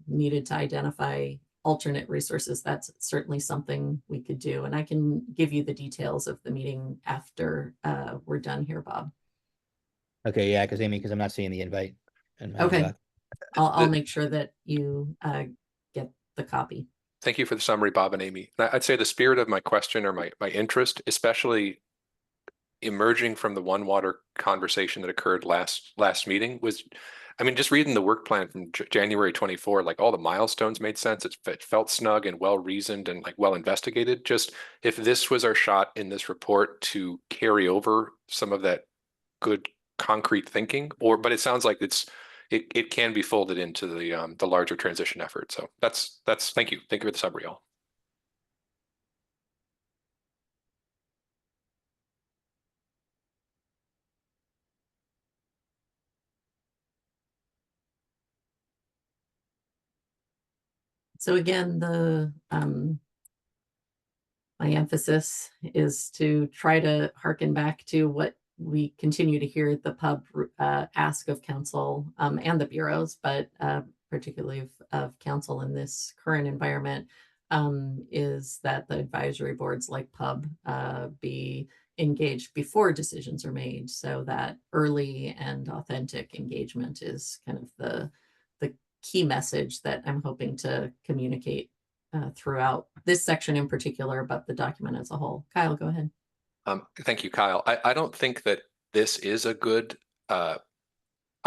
needed to identify alternate resources, that's certainly something we could do. And I can give you the details of the meeting after we're done here, Bob. Okay, yeah, because I'm not seeing the invite. in my Okay. inbox. I'll make sure that you get the copy. Thank you for the summary, Bob and Amy. I'd say the spirit of my question or my interest, especially emerging from the One Water conversation that occurred last meeting, was, I mean, just reading the work plan from January 24, like all the milestones made sense. It felt snug and well reasoned and like well investigated. Just if this was our shot in this report to carry over some of that good concrete thinking, but it sounds like it can be folded into the larger transition effort. So that's thank you for the summary, all. So again, my emphasis is to try to harken back to what we continue to hear the PUB ask of council and the bureaus, but particularly of council in this current environment, is that the advisory boards like PUB be engaged before decisions are made, so that early and authentic engagement is kind of the key message that I'm hoping to communicate throughout this section in particular, but the document as a whole. Kyle, go ahead. Thank you, Kyle. I don't think that this is a good, I'll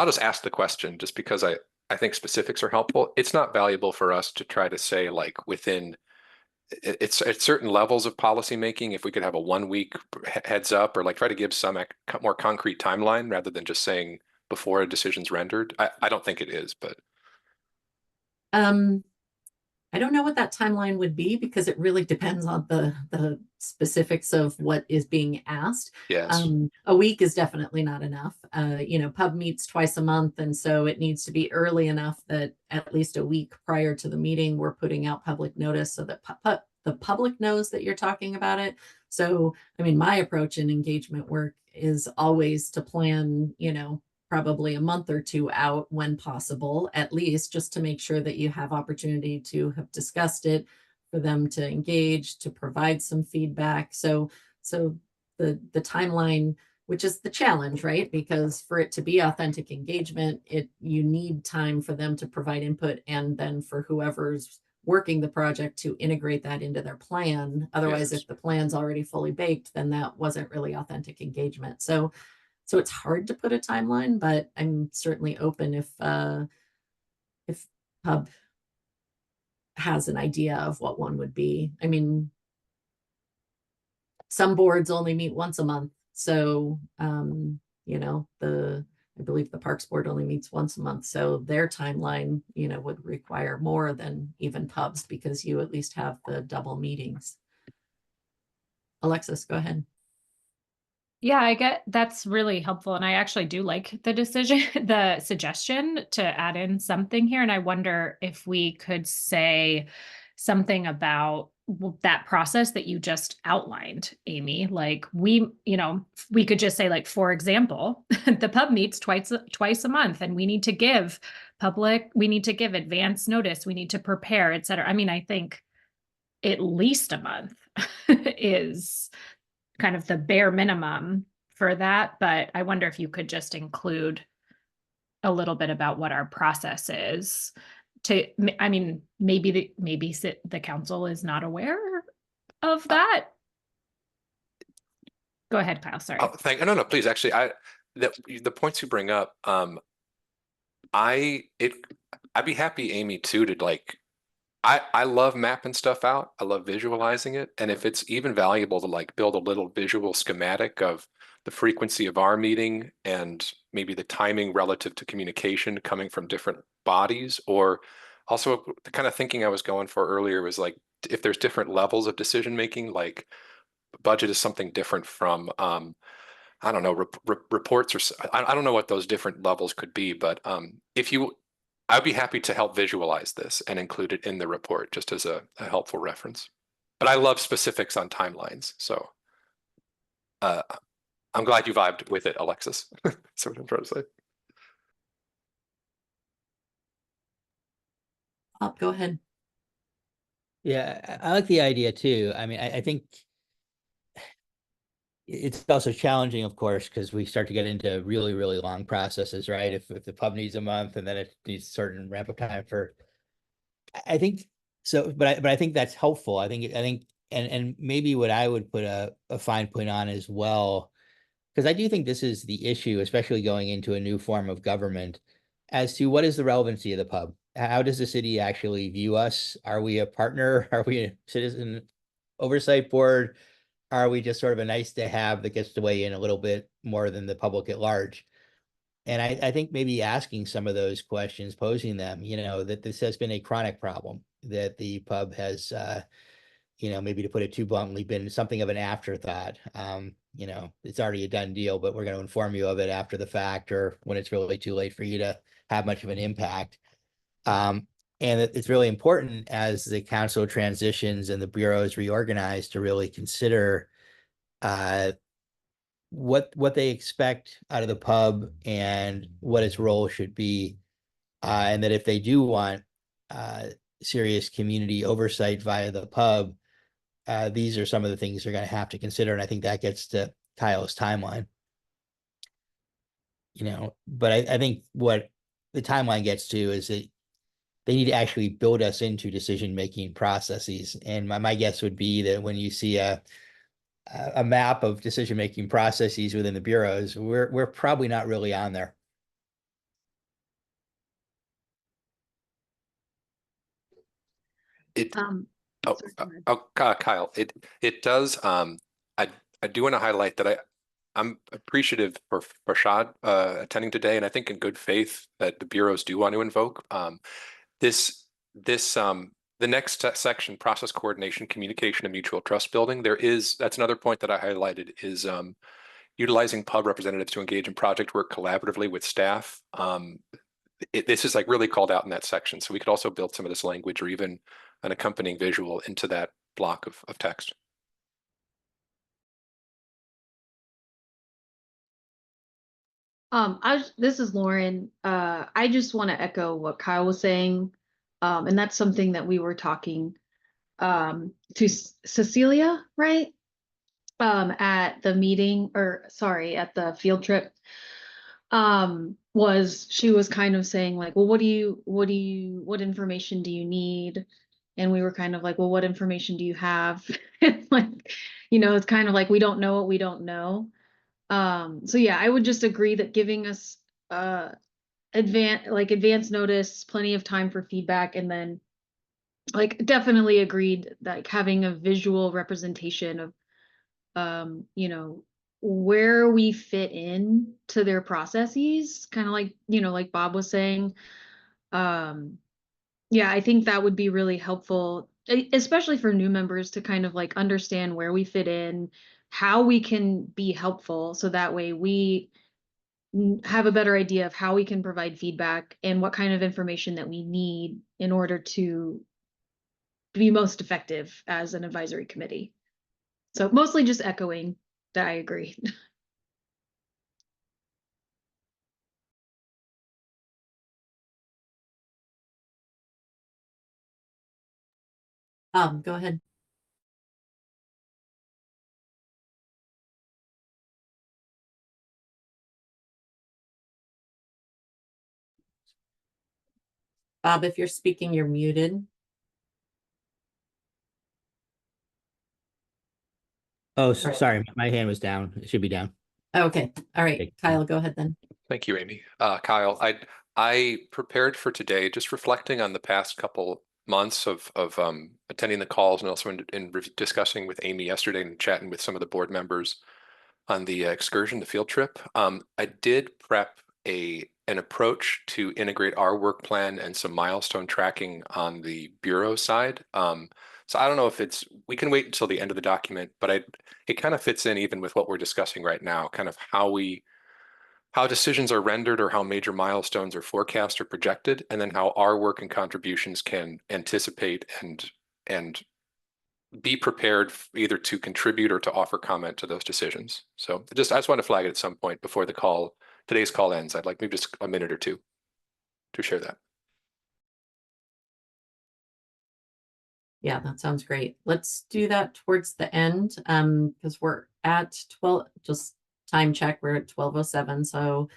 just ask the question just because I think specifics are helpful. It's not valuable for us to try to say like within, it's at certain levels of policy making, if we could have a 1 week heads up or like try to give some more concrete timeline rather than just saying before a decision's rendered. I don't think it is, but. I don't know what that timeline would be because it really depends on the specifics of what is being asked. Yes. A week is definitely not enough. PUB meets twice a month, and so it needs to be early enough that at least a week prior to the meeting, we're putting out public notice so that the public knows that you're talking about it. So, I mean, my approach in engagement work is always to plan, probably a month or two out when possible, at least, just to make sure that you have opportunity to have discussed it, for them to engage, to provide some feedback. So the timeline, which is the challenge, right? Because for it to be authentic engagement, you need time for them to provide input, and then for whoever's working the project to integrate that into their plan. Otherwise, Yes. if the plan's already fully baked, then that wasn't really authentic engagement. So it's hard to put a timeline, but I'm certainly open if PUB has an idea of what one would be. I mean, some boards only meet once a month. So, I believe the Parks Board only meets once a month. So their timeline, would require more than even PUB's because you at least have the double meetings. Alexis, go ahead. Yeah, I get that's really helpful. And I actually do like the suggestion to add in something here. And I wonder if we could say something about that process that you just outlined, Amy. Like we could just say, like, for example, the PUB meets twice a month, and we need to give advance notice, we need to prepare, et cetera. I mean, I think at least a month is kind of the bare minimum for that, but I wonder if you could just include a little bit about what our process is. Maybe the council is not aware of that. Go ahead, Kyle, sorry. Oh, no, no, please. Actually, the points you bring up, I'd be happy, Amy, too, to like, I love mapping stuff out. I love visualizing it. And if it's even valuable to like build a little visual schematic of the frequency of our meeting and maybe the timing relative to communication coming from different bodies, or also the kind of thinking I was going for earlier was like, if there's different levels of decision making, like budget is something different from, I don't know, reports, or I don't know what those different levels could be, but if you, I'd be happy to help visualize this and include it in the report just as a helpful reference. But I love specifics on timelines, so I'm glad you vibed with it, Alexis. That's what I'm trying to say. Go ahead. Yeah, I like the idea too. I mean, I think it's also challenging, of course, because we start to get into really, really long processes, right? If the pub needs a month and then it needs certain ramp up time for, I think so, but I think that's helpful. I think, and maybe what I would put a fine point on as well, because I do think this is the issue, especially going into a new form of government, as to what is the relevancy of the pub? How does the city actually view us? Are we a partner? Are we a citizen oversight board? Are we just sort of a nice to have that gets to weigh in a little bit more than the public at large? And I think maybe asking some of those questions, posing them, that this has been a chronic problem, that the pub has, maybe to put it too bluntly, been something of an afterthought. It's already a done deal, but we're going to inform you of it after the fact or when it's really too late for you to have much of an impact. And it's really important as the council transitions and the bureau is reorganized to really consider what they expect out of the pub and what its role should be. And that if they do want serious community oversight via the pub, these are some of the things they're going to have to consider. And I think that gets to Kyle's timeline. But I think what the timeline gets to is that they need to actually build us into decision-making processes. And my guess would be that when you see a map of decision-making processes within the bureaus, we're probably not really on there. Kyle, it does. I do want to highlight that I'm appreciative for Farshad attending today, and I think in good faith that the bureaus do want to invoke the next section, process coordination, communication, and mutual trust building. That's another point that I highlighted is utilizing pub representatives to engage in project work collaboratively with staff. This is like really called out in that section. So we could also build some of this language or even an accompanying visual into that block of text. This is Lauren. I just want to echo what Kyle was saying. And that's something that we were talking to Cecilia, right? At the meeting, or sorry, at the field trip. She was kind of saying like, well, what information do you need? And we were kind of like, well, what information do you have? Like, it's kind of like, we don't know what we don't know. So yeah, I would just agree that giving us advance notice, plenty of time for feedback, and then like definitely agreed that having a visual representation of where we fit in to their processes, kind of like, like Bob was saying. Yeah, I think that would be really helpful, especially for new members to kind of like understand where we fit in, how we can be helpful, so that way we have a better idea of how we can provide feedback and what kind of information that we need in order to be most effective as an advisory committee. So mostly just echoing that I agree. Go ahead. Bob, if you're speaking, you're muted. Oh, Right. sorry, my hand was down. It should be down. Okay, all right, Okay. Kyle, go ahead then. Thank you, Amy. Kyle, I prepared for today, just reflecting on the past couple months of attending the calls and also in discussing with Amy yesterday and chatting with some of the board members on the excursion, the field trip. I did prep an approach to integrate our work plan and some milestone tracking on the bureau side. So I don't know if we can wait until the end of the document, but it kind of fits in even with what we're discussing right now, kind of how decisions are rendered or how major milestones are forecast or projected, and then how our work and contributions can anticipate and be prepared either to contribute or to offer comment to those decisions. So I just want to flag it at some point before today's call ends. I'd like maybe just a minute or two to share that. Yeah, that sounds great. Let's do that towards the end, because we're at 12, just time check, we're at 12:07. So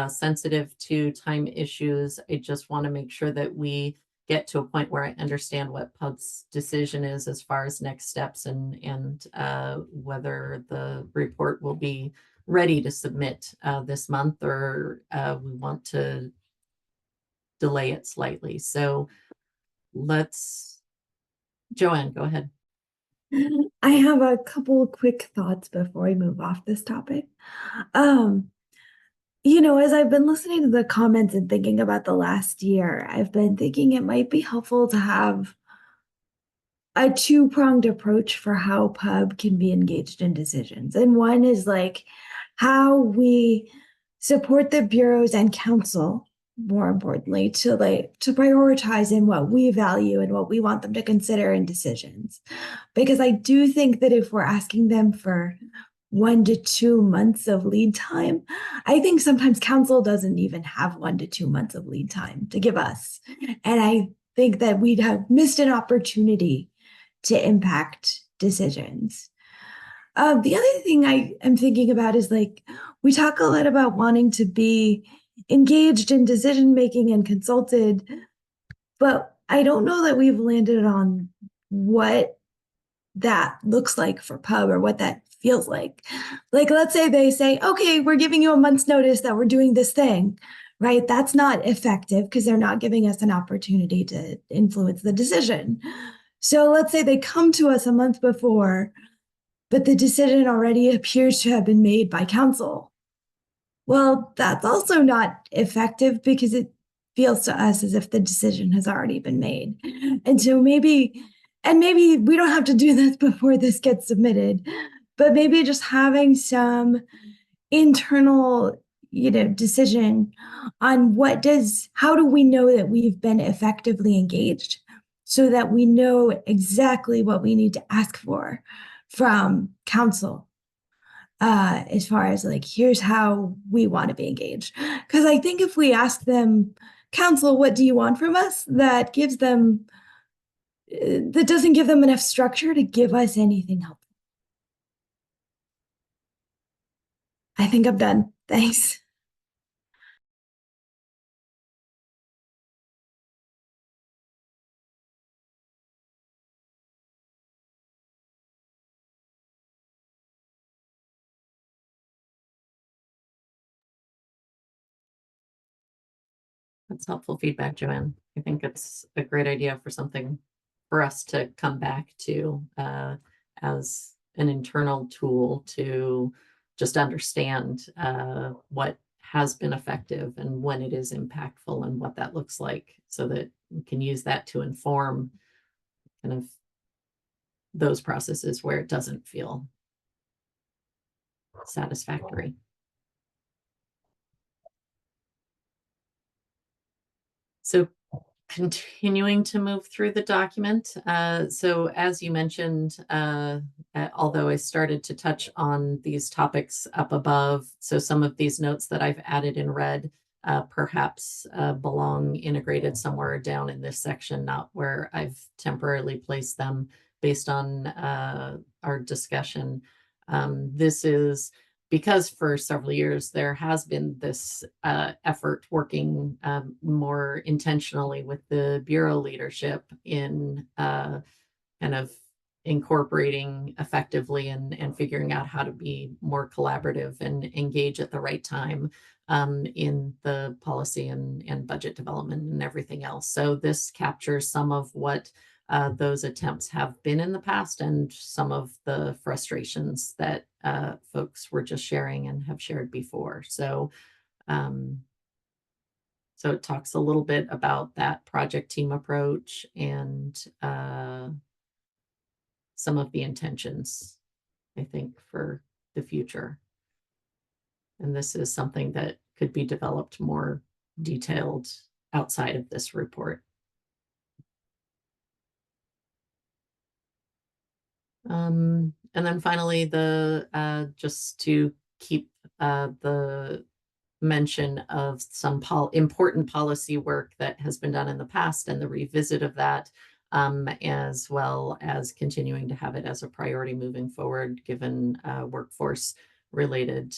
sensitive to time issues, I just want to make sure that we get to a point where I understand what PUB's decision is as far as next steps and whether the report will be ready to submit this month, or we want to delay it slightly. So Joanne, go ahead. I have a couple of quick thoughts before we move off this topic. As I've been listening to the comments and thinking about the last year, I've been thinking it might be helpful to have a two-pronged approach for how PUB can be engaged in decisions. And one is like how we support the bureaus and council, more importantly, to prioritize in what we value and what we want them to consider in decisions. Because I do think that if we're asking them for 1 to 2 months of lead time, I think sometimes council doesn't even have 1 to 2 months of lead time to give us. And I think that we'd have missed an opportunity to impact decisions. The other thing I am thinking about is we talk a lot about wanting to be engaged in decision making and consulted, but I don't know that we've landed on what that looks like for PUB or what that feels like. Let's say they say, okay, we're giving you a month's notice that we're doing this thing, right? That's not effective because they're not giving us an opportunity to influence the decision. So let's say they come to us a month before, but the decision already appears to have been made by council. Well, that's also not effective because it feels to us as if the decision has already been made. And so maybe we don't have to do this before this gets submitted, but maybe just having some internal, decision on how do we know that we've been effectively engaged so that we know exactly what we need to ask for from council. As far as here's how we want to be engaged. Because I think if we ask them, council, what do you want from us? That doesn't give them enough structure to give us anything helpful. I think I'm done. Thanks. That's helpful feedback, Joanne. I think it's a great idea for us to come back to as an internal tool to just understand what has been effective and when it is impactful and what that looks like, so that we can use that to inform kind of those processes where it doesn't feel satisfactory. So continuing to move through the document. So as you mentioned, although I started to touch on these topics up above, so some of these notes that I've added in red perhaps belong integrated somewhere down in this section, not where I've temporarily placed them based on our discussion. This is because for several years there has been this effort working more intentionally with the Bureau leadership in kind of incorporating effectively and figuring out how to be more collaborative and engage at the right time in the policy and budget development and everything else. So this captures some of what those attempts have been in the past and some of the frustrations that folks were just sharing and have shared before. So so it talks a little bit about that project team approach and some of the intentions, I think, for the future. And this is something that could be developed more detailed outside of this report. And then finally, just to keep the mention of some important policy work that has been done in the past and the revisit of that, as well as continuing to have it as a priority moving forward, given workforce related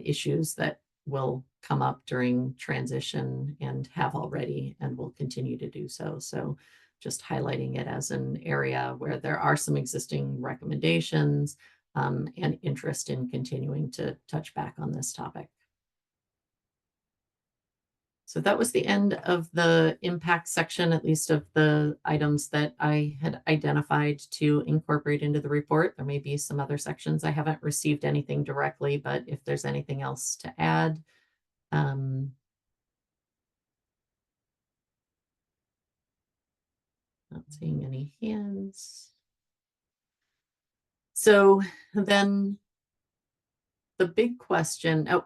issues that will come up during transition and have already and will continue to do so. So just highlighting it as an area where there are some existing recommendations and interest in continuing to touch back on this topic. So that was the end of the impact section, at least of the items that I had identified to incorporate into the report. There may be some other sections. I haven't received anything directly, but if there's anything else to add. Not seeing any hands. So then the big question, oh,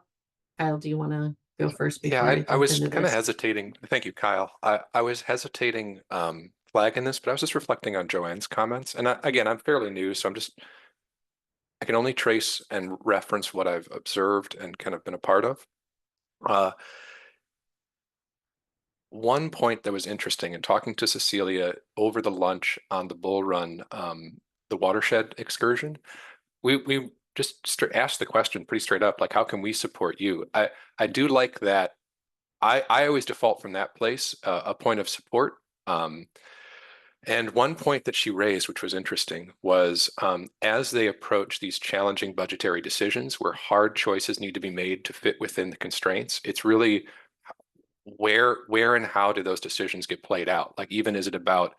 Kyle, do you want to go first? Yeah, I was kind of this? hesitating. Thank you, Kyle. I was hesitating flagging this, but I was just reflecting on Joanne's comments. And again, I'm fairly new, so I can only trace and reference what I've observed and kind of been a part of. One point that was interesting in talking to Cecilia over the lunch on the Bull Run, the watershed excursion, we just asked the question pretty straight up, like, how can we support you? I do like that. I always default from that place, a point of support. And one point that she raised, which was interesting, was as they approach these challenging budgetary decisions where hard choices need to be made to fit within the constraints, it's really where and how do those decisions get played out? Like, even is it about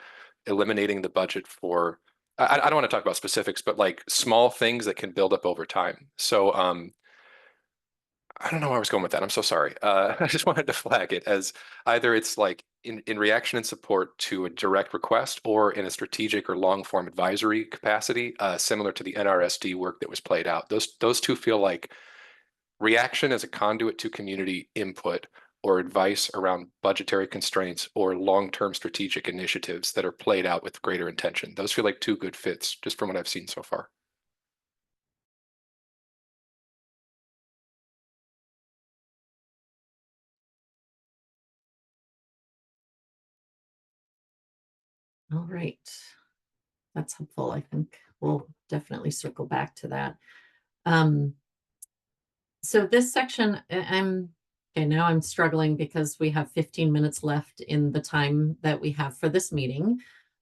eliminating the budget for, I don't want to talk about specifics, but like small things that can build up over time. So I don't know where I was going with that. I'm so sorry. I just wanted to flag it as either it's like in reaction and support to a direct request or in a strategic or long form advisory capacity, similar to the NRSD work that was played out. Those two feel like reaction as a conduit to community input or advice around budgetary constraints or long-term strategic initiatives that are played out with greater intention. Those feel like two good fits just from what I've seen so far. All right. That's helpful. I think we'll definitely circle back to that. So this section, now I'm struggling because we have 15 minutes left in the time that we have for this meeting.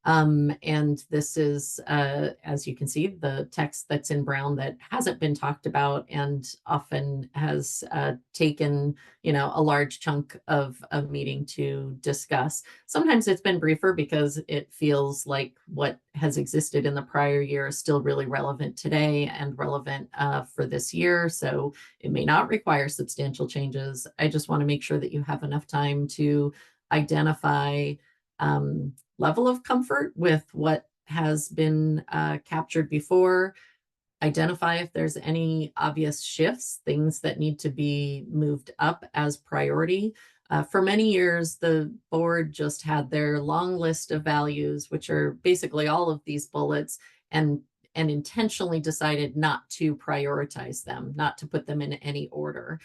And this is, as you can see, the text that's in brown that hasn't been talked about and often has taken, a large chunk of a meeting to discuss. Sometimes it's been briefer because it feels like what has existed in the prior year is still really relevant today and relevant for this year. So it may not require substantial changes. I just want to make sure that you have enough time to identify level of comfort with what has been captured before, identify if there's any obvious shifts, things that need to be moved up as priority. For many years, the board just had their long list of values, which are basically all of these bullets, and intentionally decided not to prioritize them, not to put them in any order,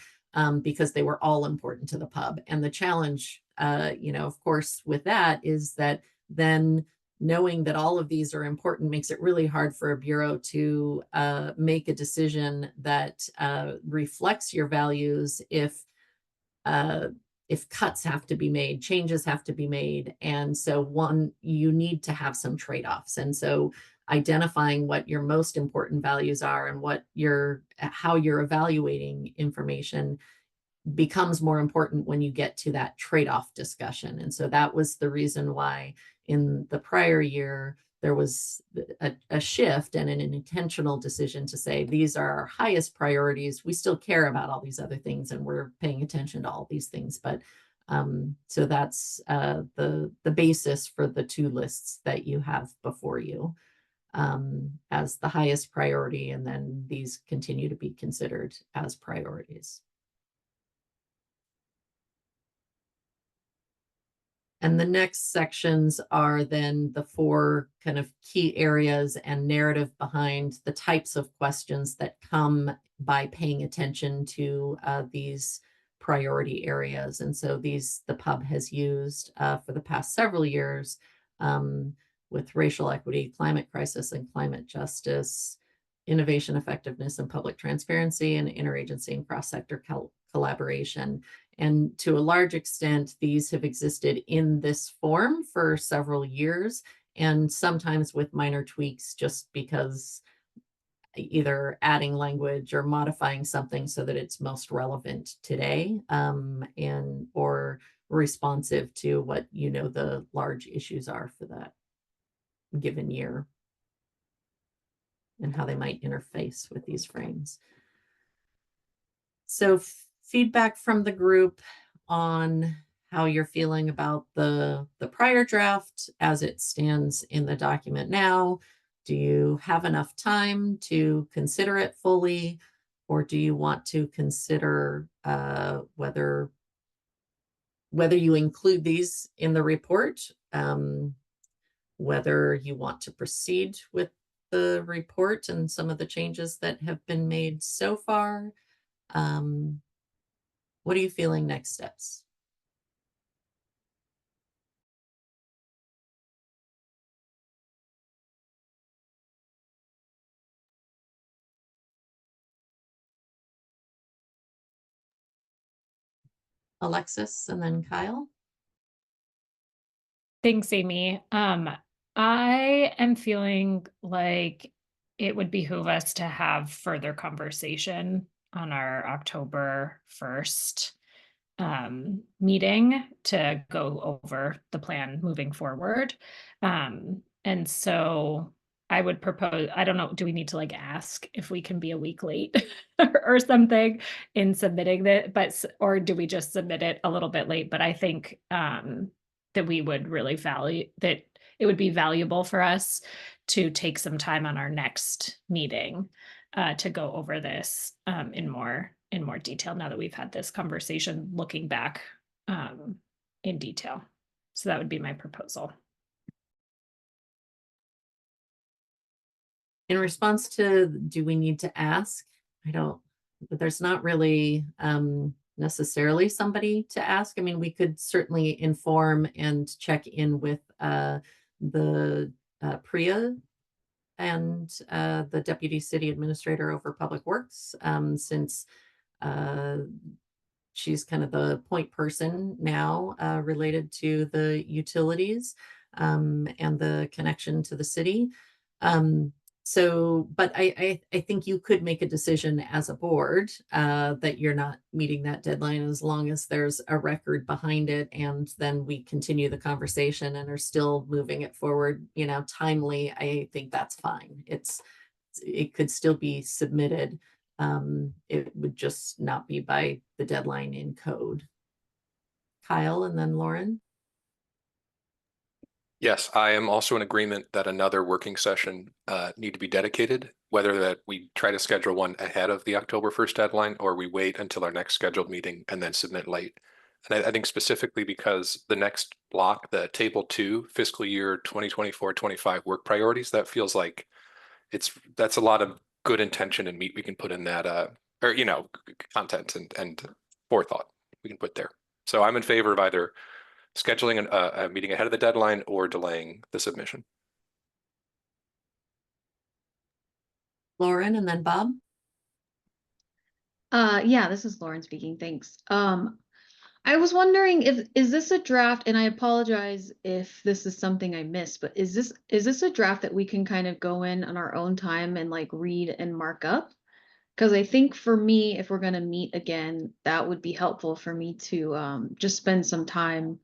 because they were all important to the pub. And the challenge, of course, with that is that then knowing that all of these are important makes it really hard for a bureau to make a decision that reflects your values if cuts have to be made, changes have to be made. And so you need to have some trade-offs. And so identifying what your most important values are and how you're evaluating information becomes more important when you get to that trade-off discussion. And so that was the reason why in the prior year, there was a shift and an intentional decision to say, these are our highest priorities. We still care about all these other things and we're paying attention to all these things. But so that's the basis for the two lists that you have before you as the highest priority. And then these continue to be considered as priorities. And the next sections are then the 4 kind of key areas and narrative behind the types of questions that come by paying attention to these priority areas. And so these the pub has used for the past several years with racial equity, climate crisis and climate justice, innovation, effectiveness, and public transparency, and interagency and cross-sector collaboration. And to a large extent, these have existed in this form for several years, and sometimes with minor tweaks just because either adding language or modifying something so that it's most relevant today and or responsive to what the large issues are for that given year and how they might interface with these frames. So feedback from the group on how you're feeling about the prior draft as it stands in the document now. Do you have enough time to consider it fully, or do you want to consider whether you include these in the report, whether you want to proceed with the report and some of the changes that have been made so far? What are you feeling next steps? Alexis and then Kyle. Thanks, Amy. I am feeling like it would behoove us to have further conversation on our October 1st meeting to go over the plan moving forward. And so I would propose, I don't know, do we need to ask if we can be a week late or something in submitting that, or do we just submit it a little bit late? But I think that we would really value that it would be valuable for us to take some time on our next meeting to go over this in more detail now that we've had this conversation looking back in detail. So that would be my proposal. In response to, do we need to ask? There's not really necessarily somebody to ask. I mean, we could certainly inform and check in with the Priya and the Deputy City Administrator over Public Works, since she's kind of the point person now related to the utilities and the connection to the city. But I think you could make a decision as a board that you're not meeting that deadline as long as there's a record behind it, and then we continue the conversation and are still moving it forward, timely. I think that's fine. It could still be submitted. It would just not be by the deadline in code. Kyle and then Lauren. Yes, I am also in agreement that another working session need to be dedicated, whether that we try to schedule one ahead of the October 1st deadline or we wait until our next scheduled meeting and then submit late. And I think specifically because the next block, the table 2 fiscal year 2024-25 work priorities, that feels like that's a lot of good intention and meat we can put in that or content and forethought we can put there. So I'm in favor of either scheduling a meeting ahead of the deadline or delaying the submission. Lauren and then Bob. Yeah, this is Lauren speaking. Thanks. I was wondering if is this a draft, and I apologize if this is something I missed, but is this a draft that we can kind of go in on our own time and like read and mark up? Because I think for me, if we're gonna meet again, that would be helpful for me to just spend some time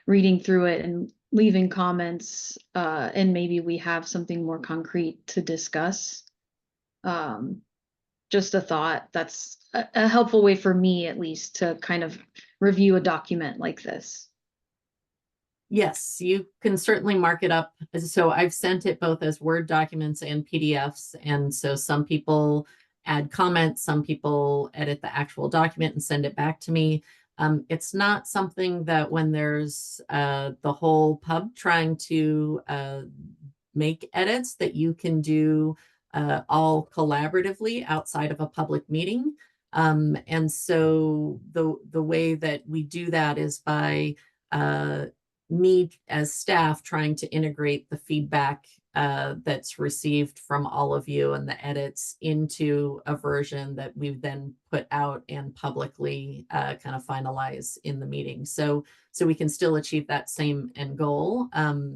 reading through it and leaving comments, and maybe we have something more concrete to discuss. Just a thought. That's a helpful way for me, at least, to kind of review a document like this. Yes, you can certainly mark it up. So I've sent it both as Word documents and PDFs. And so some people add comments, some people edit the actual document and send it back to me. It's not something that when there's the whole pub trying to make edits that you can do all collaboratively outside of a public meeting. And so the way that we do that is by me as staff trying to integrate the feedback that's received from all of you and the edits into a version that we then put out and publicly kind of finalize in the meeting. So we can still achieve that same end goal.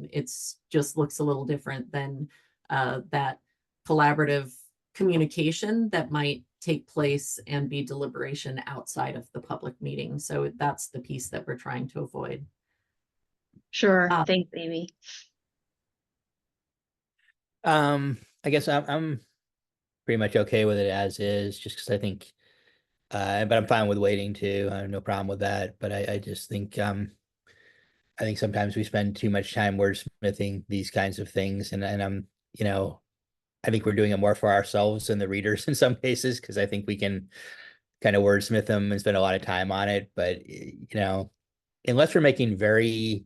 It's just looks a little different than that collaborative communication that might take place and be deliberation outside of the public meeting. So that's the piece that we're trying to avoid. Sure. Thanks, Amy. I guess I'm pretty much okay with it as is, just because I think, but I'm fine with waiting too. I have no problem with that. But I just think, I think sometimes we spend too much time wordsmithing these kinds of things, and I'm, I think we're doing it more for ourselves and the readers in some cases, because I think we can kind of wordsmith them and spend a lot of time on it. But, unless we're making very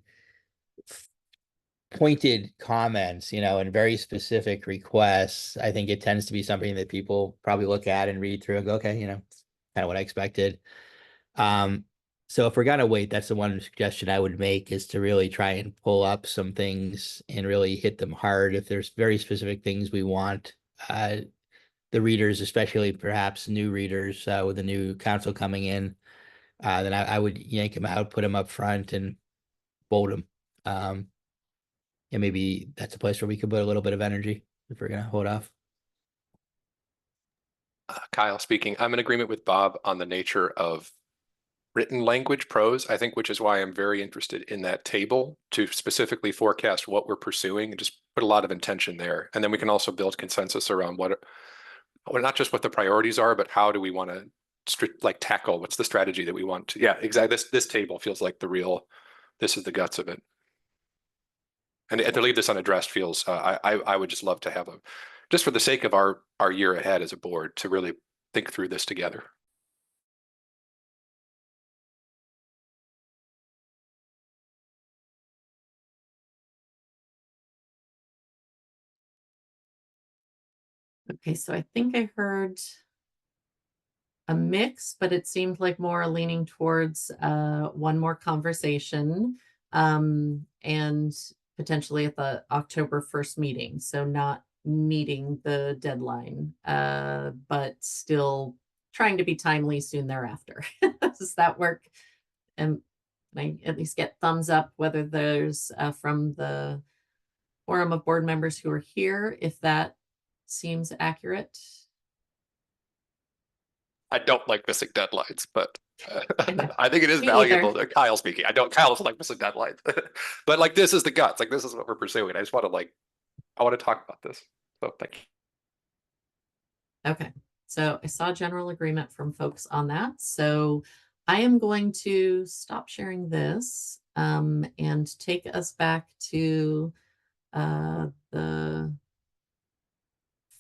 pointed comments, and very specific requests, I think it tends to be something that people probably look at and read through and go, okay, kind of what I expected. So if we're gonna wait, that's the one suggestion I would make, is to really try and pull up some things and really hit them hard. If there's very specific things we want the readers, especially perhaps new readers with the new council coming in, then I would yank them out, put them up front and bold them. And maybe that's a place where we could put a little bit of energy if we're gonna hold off. Kyle speaking. I'm in agreement with Bob on the nature of written language prose, I think, which is why I'm very interested in that table to specifically forecast what we're pursuing and just put a lot of intention there. And then we can also build consensus around not just what the priorities are, but how do we want to tackle, what's the strategy that we want to, yeah, exactly. This table feels like this is the guts of it. And to leave this unaddressed feels, I would just love to have just for the sake of our year ahead as a board, to really think through this together. Okay, so I think I heard a mix, but it seemed like more leaning towards one more conversation and potentially at the October 1st meeting. So not meeting the deadline, but still trying to be timely soon thereafter. Does that work? And can I at least get thumbs up whether there's from the forum of board members who are here, if that seems accurate? I don't like missing deadlines, but I think it is valuable. Kyle speaking. Kyle doesn't like missing deadlines, but this is the guts. This is what we're pursuing. I just want to I want to talk about this. So thank you. Okay. So I saw general agreement from folks on that. So I am going to stop sharing this and take us back to the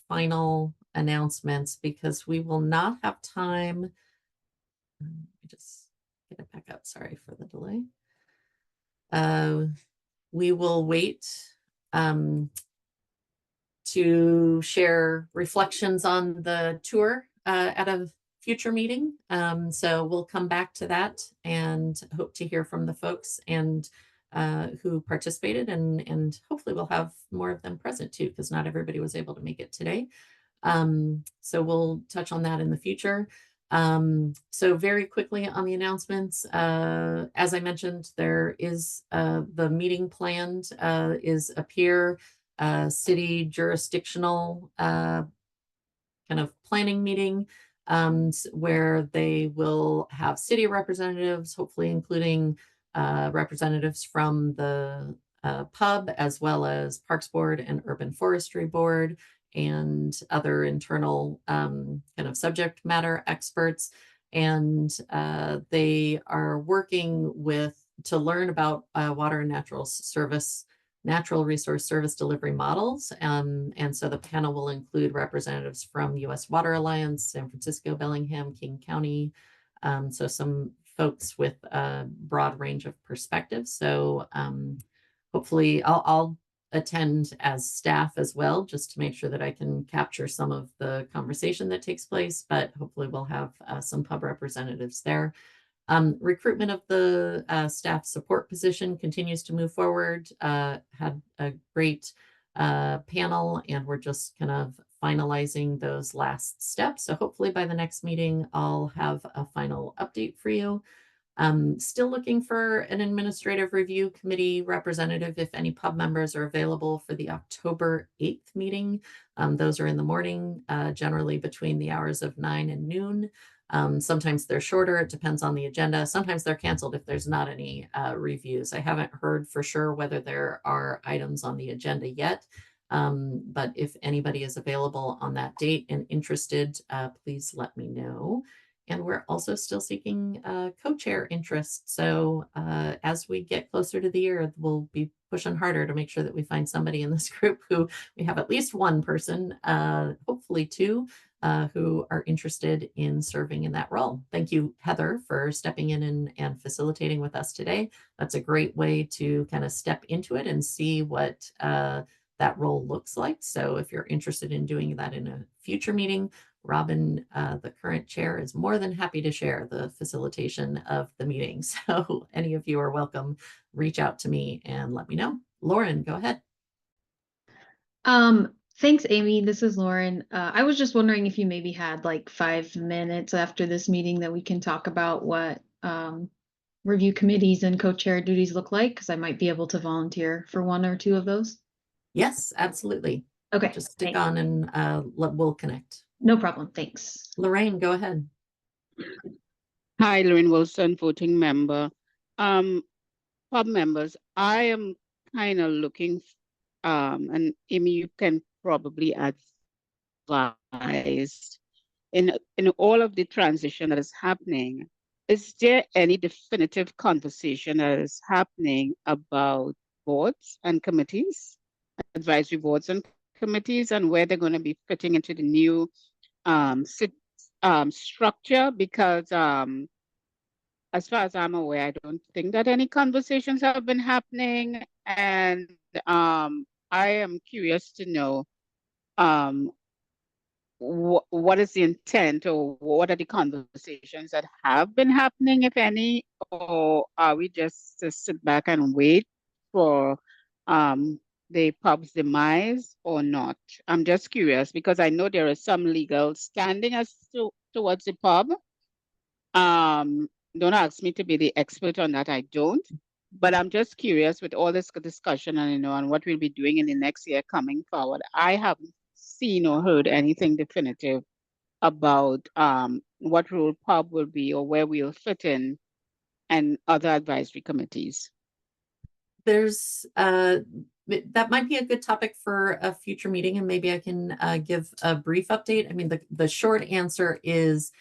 final announcements, because we will not have time. Let me just get it back up. Sorry for the delay. We will wait to share reflections on the tour at a future meeting. So we'll come back to that and hope to hear from the folks and who participated, and hopefully we'll have more of them present too, because not everybody was able to make it today. So we'll touch on that in the future. So very quickly on the announcements, as I mentioned, there is the meeting planned is a peer city jurisdictional kind of planning meeting where they will have city representatives, hopefully including representatives from the pub, as well as Parks Board and Urban Forestry Board, and other internal kind of subject matter experts. And they are working to learn about water and natural resource service delivery models. And so the panel will include representatives from U.S. Water Alliance, San Francisco, Bellingham, King County. So some folks with a broad range of perspectives. So hopefully I'll attend as staff as well, just to make sure that I can capture some of the conversation that takes place, but hopefully we'll have some pub representatives there. Recruitment of the staff support position continues to move forward. Had a great panel, and we're just kind of finalizing those last steps. So hopefully by the next meeting, I'll have a final update for you. Still looking for an administrative review committee representative if any pub members are available for the October 8th meeting. Those are in the morning, generally between the hours of 9 and noon. Sometimes they're shorter, it depends on the agenda. Sometimes they're canceled if there's not any reviews. I haven't heard for sure whether there are items on the agenda yet. But if anybody is available on that date and interested, please let me know. And we're also still seeking co-chair interest. So as we get closer to the year, we'll be pushing harder to make sure that we find somebody in this group who we have at least one person, hopefully two, who are interested in serving in that role. Thank you, Heather, for stepping in and facilitating with us today. That's a great way to kind of step into it and see what that role looks like. So if you're interested in doing that in a future meeting, Robin, the current chair, is more than happy to share the facilitation of the meeting. So any of you are welcome. Reach out to me and let me know. Lauren, go ahead. Thanks, Amy. This is Lauren. I was just wondering if you maybe had like 5 minutes after this meeting that we can talk about what review committees and co-chair duties look like, because I might be able to volunteer for one or two of those. Yes, absolutely. Okay. Just stick on and we'll connect. No problem. Thanks. Lorraine, go ahead. Hi, Lorraine Wilson, voting member. Pub members, I am kind of looking, and Amy, you can probably advise in all of the transition that is happening. Is there any definitive conversation that is happening about boards and committees, advisory boards and committees, and where they're going to be fitting into the new structure? Because as far as I'm aware, I don't think that any conversations have been happening, and I am curious to know what is the intent, or what are the conversations that have been happening, if any, or are we just to sit back and wait for the pub's demise or not? I'm just curious because I know there is some legal standing towards the pub. Don't ask me to be the expert on that, I don't. But I'm just curious with all this discussion and and what we'll be doing in the next year coming forward. I haven't seen or heard anything definitive about what role pub will be or where we'll fit in and other advisory committees. There's that might be a good topic for a future meeting, and maybe I can give a brief update. I mean, the short answer is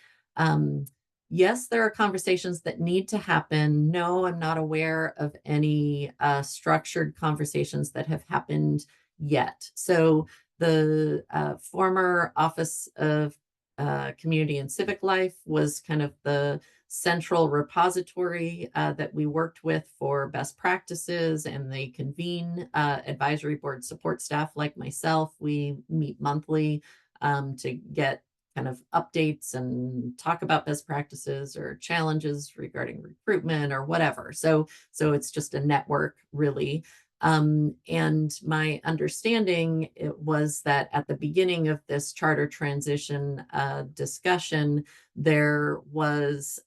yes, there are conversations that need to happen. No, I'm not aware of any structured conversations that have happened yet. So the former Office of Community and Civic Life was kind of the central repository that we worked with for best practices, and they convene advisory board support staff like myself. We meet monthly to get kind of updates and talk about best practices or challenges regarding recruitment or whatever. So it's just a network, really. And my understanding it was that at the beginning of this charter transition discussion, there was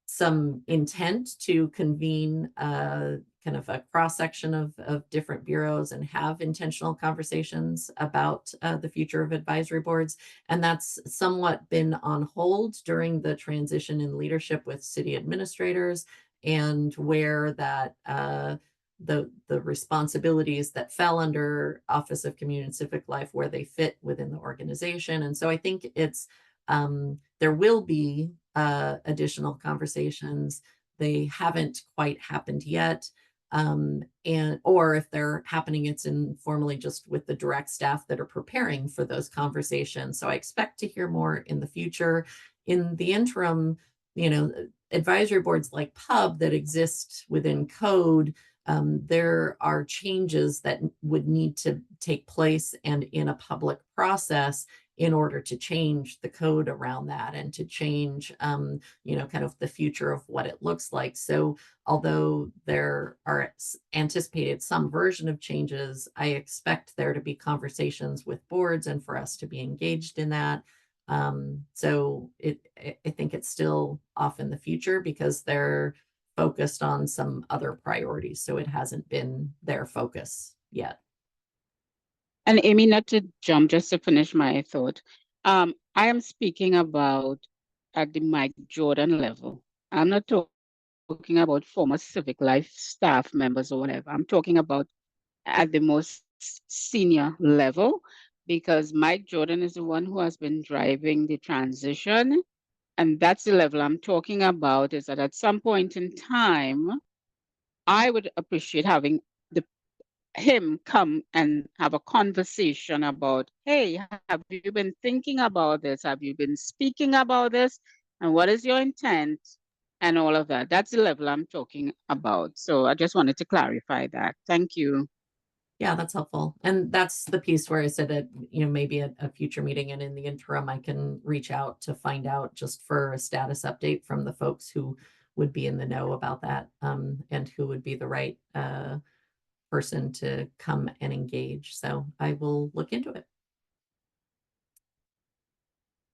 some intent to convene kind of a cross-section of different bureaus and have intentional conversations about the future of advisory boards. And that's somewhat been on hold during the transition in leadership with city administrators, and where that the responsibilities that fell under Office of Community and Civic Life, where they fit within the organization. And so I think it's there will be additional conversations. They haven't quite happened yet. Or if they're happening, it's informally just with the direct staff that are preparing for those conversations. So I expect to hear more in the future. In the interim, advisory boards like PUB that exist within code, there are changes that would need to take place and in a public process in order to change the code around that and to change, kind of the future of what it looks like. So although there are anticipated some version of changes, I expect there to be conversations with boards and for us to be engaged in that. So I think it's still off in the future because they're focused on some other priorities. So it hasn't been their focus yet. And Amy, not to jump, just to finish my thought, I am speaking about at the Mike Jordan level. I'm not talking about former Civic Life staff members or whatever. I'm talking about at the most senior level, because Mike Jordan is the one who has been driving the transition. And that's the level I'm talking about, is that at some point in time, I would appreciate having him come and have a conversation about, hey, have you been thinking about this? Have you been speaking about this? And what is your intent? And all of that. That's the level I'm talking about. So I just wanted to clarify that. Thank you. Yeah, that's helpful. And that's the piece where I said that, maybe at a future meeting and in the interim, I can reach out to find out just for a status update from the folks who would be in the know about that, and who would be the right person to come and engage. So I will look into it.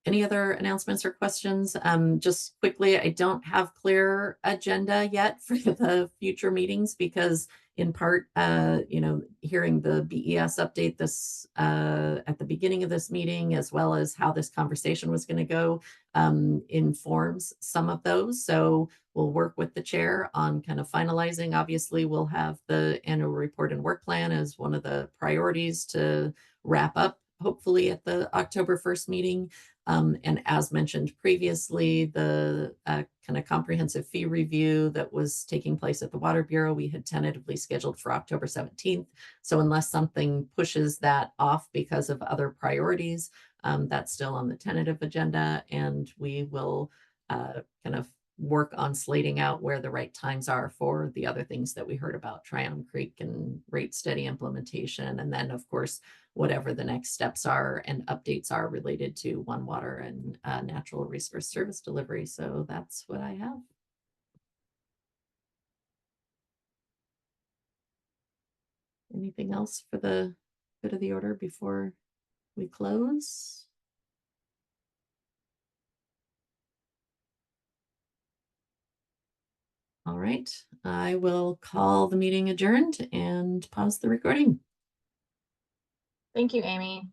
Any other announcements or questions? Just quickly, I don't have clear agenda yet for the future meetings because in part, hearing the BES update this at the beginning of this meeting, as well as how this conversation was going to go, informs some of those. So we'll work with the chair on kind of finalizing. Obviously, we'll have the annual report and work plan as one of the priorities to wrap up, hopefully at the October 1st meeting. And as mentioned previously, the kind of comprehensive fee review that was taking place at the Water Bureau, we had tentatively scheduled for October 17th. So unless something pushes that off because of other priorities, that's still on the tentative agenda. And we will kind of work on slating out where the right times are for the other things that we heard about, Tryon Creek and rate study implementation. And then, of course, whatever the next steps are and updates are related to One Water and natural resource service delivery. So that's what I have. Anything else for the good of the order before we close? All right, I will call the meeting adjourned and pause the recording. Thank you, Amy.